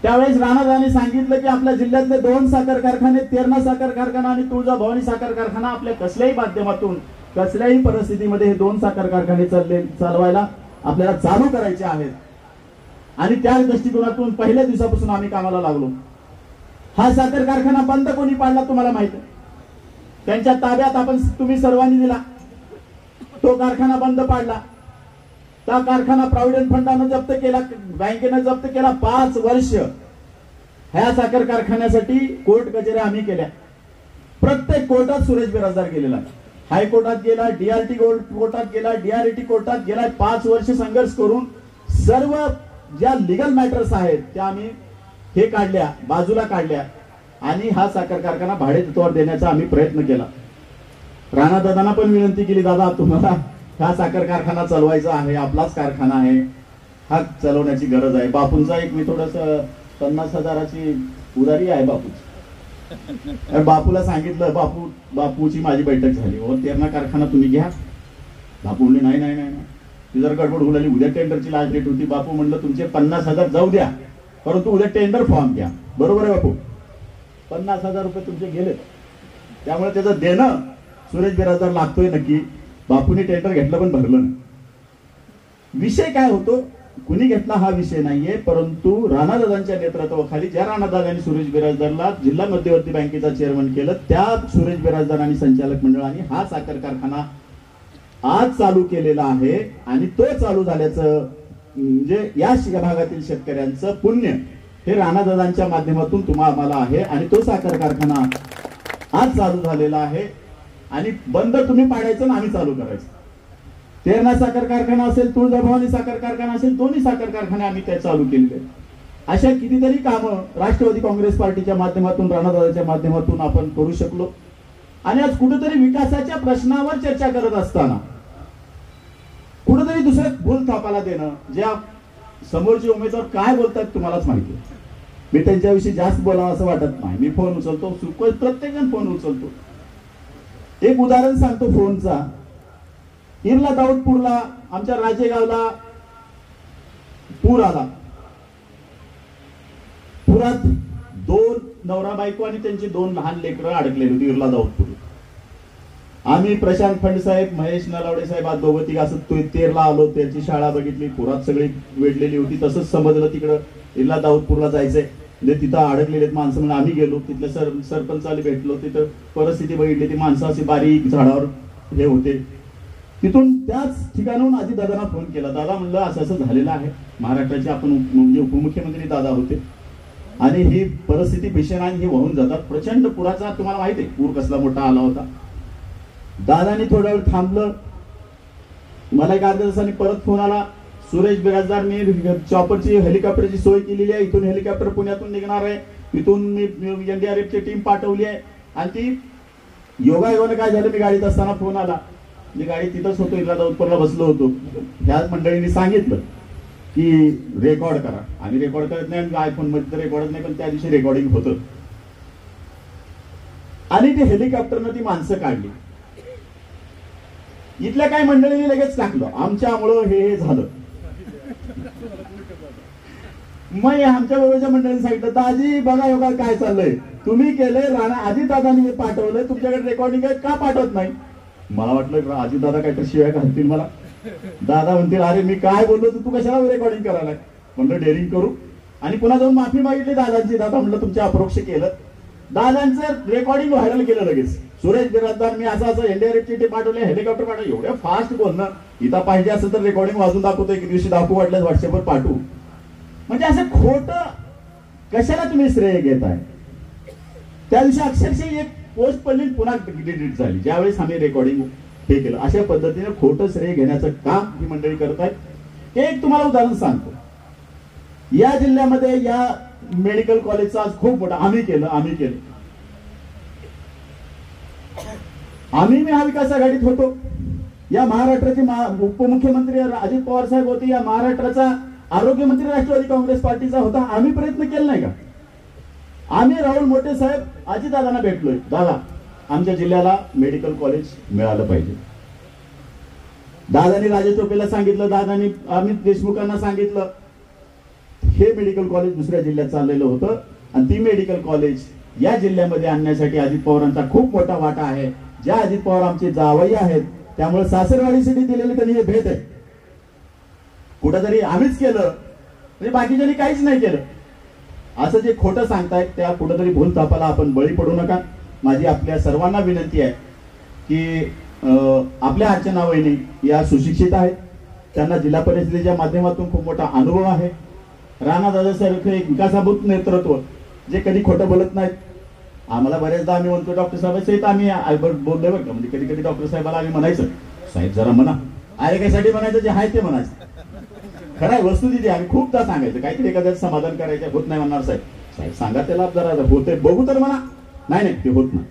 त्यावेळेस राणादादांनी सांगितलं की आपल्या जिल्ह्यातले 2 साखर कारखाने, तेरणा साखर कारखाना आणि तुळजाभवानी साखर कारखाना, आपल्या कसल्याही माध्यमातून कसल्याही परिस्थितीमध्ये हे 2 साखर कारखाने चालवायला आपल्याला चालू करायचे आहेत. आणि त्या दृष्टिकोनातून पहिल्या दिवसापासून आम्ही कामाला लागलो. हा साखर कारखाना बंद कोणी पाडला तुम्हाला माहिती आहे. त्यांच्या ताब्यात तुम्ही सर्वांनी दिला. तो कारखाना बंद पाडला. त्या कारखाना प्रॉव्हिडंट फंडानं जप्त केला, बँकेनं जप्त केला. 5 वर्ष ह्या साखर कारखान्यासाठी कोर्ट कचेऱ्या आम्ही केल्या. प्रत्येक कोर्टात सुरेश बिराजदार गेलेला. हायकोर्टात गेला, डीआरटी कोर्टात गेला, डीआरटी कोर्टात गेला. 5 वर्ष संघर्ष करून सर्व ज्या लिगल मॅटर्स आहेत त्या आम्ही हे काढल्या, बाजूला काढल्या आणि हा साखर कारखाना भाडेतत्वावर देण्याचा आम्ही प्रयत्न केला. राणादादांना पण विनंती केली, दादा तुम्हाला हा साखर कारखाना चालवायचा आहे, आपलाच कारखाना आहे, हा चालवण्याची गरज आहे. बापूंचा एक मी थोडस 50,000ची उधारी आहे बापूची. बापूला सांगितलं, बापूची माझी बैठक झाली, तेरणा कारखाना तुम्ही घ्या. बापू म्हणले नाही नाही नाही, ती जर गडबड होऊ लागली, उद्या टेंडरची लास्ट डेट होती. बापू म्हणलं तुमचे 50,000 जाऊ द्या, परंतु उद्या टेंडर फॉर्म घ्या. बरोबर आहे बापू, 50,000 रुपये तुमचे गेले. त्यामुळे त्याचं देणं सुरेश बिराजदार लागतोय नक्की. बापूने टेंडर घेतलं पण भरलं नाही. विषय काय होतो, कुणी घेतला हा विषय नाहीये, परंतु राणादादांच्या नेतृत्वाखाली ज्या राणादादांनी सुरेश बिराजदारला जिल्हा मध्यवर्ती बँकेचा चेअरमन केलं, त्या सुरेश बिराजदार आणि संचालक मंडळाने हा साखर कारखाना आज चालू केलेला आहे. आणि तो चालू झाल्याचं म्हणजे या भागातील शेतकऱ्यांचं पुण्य हे राणादादांच्या माध्यमातून आम्हाला आहे. आणि तो साखर कारखाना आज चालू झालेला आहे. आणि बंद तुम्ही पाडायचं ना आम्ही चालू करायचं. तेरणा साखर कारखाना असेल, तुळजाभवानी साखर कारखाना असेल, दोन्ही साखर कारखाने आम्ही त्या चालू केलेले. अशा कितीतरी कामं राष्ट्रवादी काँग्रेस पार्टीच्या माध्यमातून, राणादादाच्या माध्यमातून आपण करू शकलो. आणि आज कुठेतरी विकासाच्या प्रश्नावर चर्चा करत असताना कुठेतरी दुसऱ्या भूल थापाला देणं, ज्या समोरचे उमेदवार काय बोलतात तुम्हालाच माहिती. मी त्यांच्याविषयी जास्त बोलावं असं वाटत नाही. मी फोन उचलतो, प्रत्येक जण फोन उचलतो. एक उदाहरण सांगतो फोनचा. इरला दाऊदपूरला, आमच्या राजेगावला पूर आला. पुरात 2 नवरा बायको आणि त्यांची 2 लहान लेकरं अडकलेली होती इरला दाऊदपूर. आम्ही प्रशांत फंड साहेब, महेश नलावडे साहेब आज दोघं तिघ असं तेरला आलो. त्यांची शाळा बघितली, पुरात सगळी वेढलेली होती. तसंच समजलं तिकडं इरला दाऊदपूरला जायचंय, म्हणजे तिथं अडकलेले माणसं म्हणून आम्ही गेलो. तिथल्या सरपंचाला भेटलो. तिथं परिस्थिती बघितली, ती माणसं अशी बारीक झाडावर हे होते. तिथून त्याच ठिकाणाहून आधी दादांना फोन केला. दादा म्हणलं असं असं झालेलं आहे. महाराष्ट्राचे आपण म्हणजे उपमुख्यमंत्री दादा होते आणि ही परिस्थिती भीषण आणि हे वाहून जातात. प्रचंड पुराचा तुम्हाला माहिती आहे पूर कसला मोठा आला होता. दादानी थोडा वेळ थांबलं. मला एक अर्ध्या तासाने परत फोन आला. सुरेश बिराजदार, मी चॉपरची हेलिकॉप्टरची सोय केलेली आहे. इथून हेलिकॉप्टर पुण्यातून निघणार आहे. इथून मी एनडीआरएफची टीम पाठवली आहे. आणि ती योगायोगाने काय झालं, मी गाडीत असताना फोन आला. मी गाडी तिथंच होतो, इथला दाऊदपूरला बसलो होतो. ह्याच मंडळींनी सांगितलं की रेकॉर्ड करा. आणि रेकॉर्ड करत नाही, आयफोन मध्ये तर रेकॉर्ड नाही, पण त्या दिवशी रेकॉर्डिंग होतं. आणि ते हेलिकॉप्टरनं ती माणसं काढली. इथल्या काही मंडळींनी लगेच टाकलं, आमच्यामुळं हे झालं. मग आमच्या बरोबरच्या मंडळींनी सांगितलं, दाजी बघा योगा काय चाललंय, तुम्ही केलंय, राणा आधी दादांनी पाठवलंय, तुमच्याकडे रेकॉर्डिंग आहे, का पाठवत नाही. मला वाटलं अजितदादा काहीतरी शिवाय घालतील मला. दादा म्हणतील अरे मी काय बोललो तू कशाला रेकॉर्डिंग करायला. म्हणलं डेअरिंग करू आणि पुन्हा जाऊन माफी मागितली दादांची. दादा म्हणलं तुमच्या अप्रोक्ष केलं. दादांचं रेकॉर्डिंग व्हायरल केलं लगेच. सुरेश बिराजदार मी असं एनडीआरएफ चिठ्ठी पाठवले, हेलिकॉप्टर पाठवले. एवढं फास्ट बोलणं. इथं पाहिजे असेल तर रेकॉर्डिंग वाजून दाखवतो, एक दिवशी दाखवू वाटल्यास व्हॉट्सअपवर पाठवू. म्हणजे असं खोटं कशाला तुम्ही श्रेय घेताय. त्या दिवशी अक्षरशः एक पोस्ट पडली पुन्हा डिलीट झाली ज्यावेळेस आम्ही रेकॉर्डिंग हे केलं. अशा पद्धतीने खोटं श्रेय घेण्याचं काम ही मंडळी करत आहेत. एक तुम्हाला उदाहरण सांगतो. या जिल्ह्यामध्ये या मेडिकल कॉलेजचा आज खूप मोठा आम्ही केलं. आम्ही महाविकास आघाडीत होतो. या महाराष्ट्राचे उपमुख्यमंत्री अजित पवार साहेब होते. या महाराष्ट्राचा आरोग्यमंत्री राष्ट्रवादी काँग्रेस पार्टीचा होता. आम्ही प्रयत्न केला नाही का. आम्ही राहुल मोठे साहेब अजितदादांना भेटलोय. दादा आमच्या जिल्ह्याला मेडिकल कॉलेज मिळालं पाहिजे. दादांनी राजेश टोपेला सांगितलं, दादांनी अमित देशमुखांना सांगितलं. हे मेडिकल कॉलेज दुसऱ्या जिल्ह्यात चाललेलं होतं आणि ती मेडिकल कॉलेज या जिल्ह्यामध्ये आणण्यासाठी अजित पवारांचा खूप मोठा वाटा आहे. ज्या अजित पवार आमचे जावई आहेत त्यामुळे सासरवाडीसाठी दिलेली त्यांनी हे भेट आहे. कुठंतरी आम्हीच केलं म्हणजे बाकीच्यांनी काहीच नाही केलं असं जे खोटं सांगतायत त्या कुठंतरी भूलथापाला आपण बळी पडू नका. माझी आपल्या सर्वांना विनंती आहे की आपल्या अर्चना वहिनी या सुशिक्षित आहेत. त्यांना जिल्हा परिषदेच्या माध्यमातून खूप मोठा अनुभव आहे. राणादादासारखे एक विकासाभूत नेतृत्व जे कधी खोटं बोलत नाहीत. आम्हाला बऱ्याचदा आम्ही म्हणतो डॉक्टर साहेब आम्ही बोललोय बरं का. म्हणजे कधी कधी डॉक्टर साहेबाला आम्ही म्हणायचं साहेब जरा म्हणा. अरे कशासाठी म्हणायचं जे आहे ते म्हणायचं. खरं आहे वस्तुस्थिती आम्ही खूपदा सांगायचं. काहीतरी एखाद्याचं समाधान करायचं होत नाही म्हणणार साहेब सांगा त्याला जरा होते बघू तर म्हणा. नाही ते होत नाही.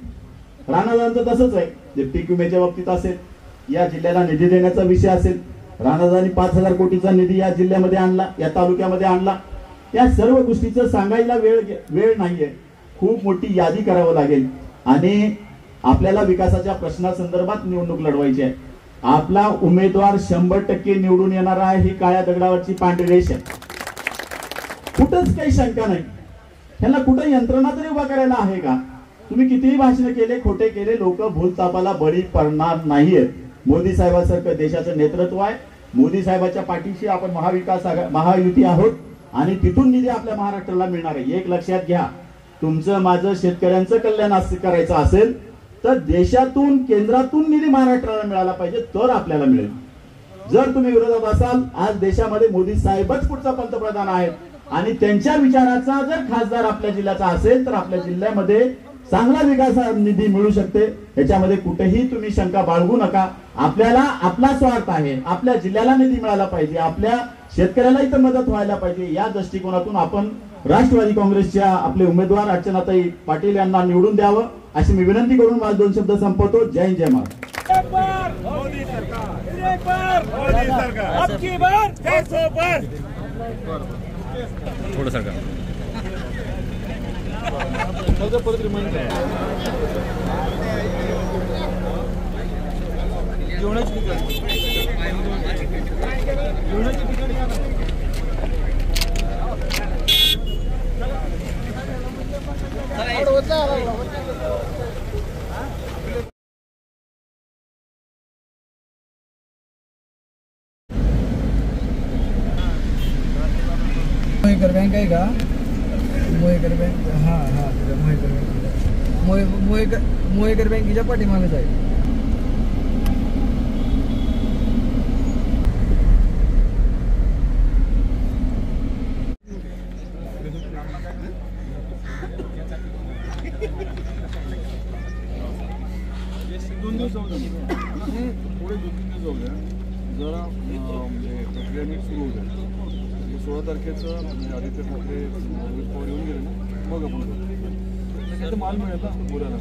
राणादादांचं तसंच आहे. जे पीक विम्याच्या बाबतीत असेल, या जिल्ह्याला निधी देण्याचा विषय असेल, राणादादांनी 5,000 कोटीचा निधी या जिल्ह्यामध्ये आणला, या तालुक्यामध्ये आणला. या सर्व गोष्टीचं सांगायला वेळ नाहीये. खूप मोठी यादी करावं लागेल आणि आपल्याला विकासाच्या प्रश्नासंदर्भात निवडणूक लढवायची आहे. आपला उमेदवार 100% निवडून येणार आहे. ही काळ्या दगडावरची पांढरी रेष आहे. कुठंच काही शंका नाही. ह्याला कुठं यंत्रणा तरी उभा करायला आहे का. तुम्ही कितीही भाषण केले, खोटे केले, लोक भूलतापाला बळी पडणार नाहीये. मोदी साहेबांसारखं देशाचं नेतृत्व आहे. मोदी साहेबांच्या पाठीशी आपण महायुती आहोत आणि तिथून निधी आपल्या महाराष्ट्राला मिळणार आहे. एक लक्षात घ्या. तुमचं माझं शेतकऱ्यांचं कल्याण करायचं असेल तर देशातून केंद्रातून निधी महाराष्ट्राला मिळाला पाहिजे तर आपल्याला मिळेल. जर तुम्ही विरोधात असाल, आज देशामध्ये मोदी साहेबच पुढचा पंतप्रधान आहेत आणि त्यांच्या विचाराचा जर खासदार आपल्या जिल्ह्याचा असेल तर आपल्या जिल्ह्यामध्ये चांगला विकास निधी मिळू शकते. याच्यामध्ये कुठेही तुम्ही शंका बाळगू नका. आपल्याला आपला स्वार्थ आहे. आपल्या जिल्ह्याला निधी मिळाला पाहिजे, आपल्या शेतकऱ्याला इथं मदत व्हायला पाहिजे. या दृष्टिकोनातून आपण राष्ट्रवादी काँग्रेसच्या आपले उमेदवार अर्चनाताई पाटील यांना निवडून द्यावं अशी मी विनंती करून माझे 2 शब्द संपवतो. जय हिंद, जय महाराष्ट्र.
मोदी सरकार आपकी बार 400 पर थोडं सरकार
मोहेकर बँक आहे का. मोहेकर बँक हा मोहेकर बँकेच्या पाठीमागेच आहे.
दोन दिवस जाऊ द्या. पुढे 2-3 दिवस जाऊ द्या. जरा प्रक्रिया नीट सुरू होऊ द्या. 16 तारखेचं आदित्य ठाकरे पवार येऊन गेले ना मग आपण माल मिळेल ना बोलायला.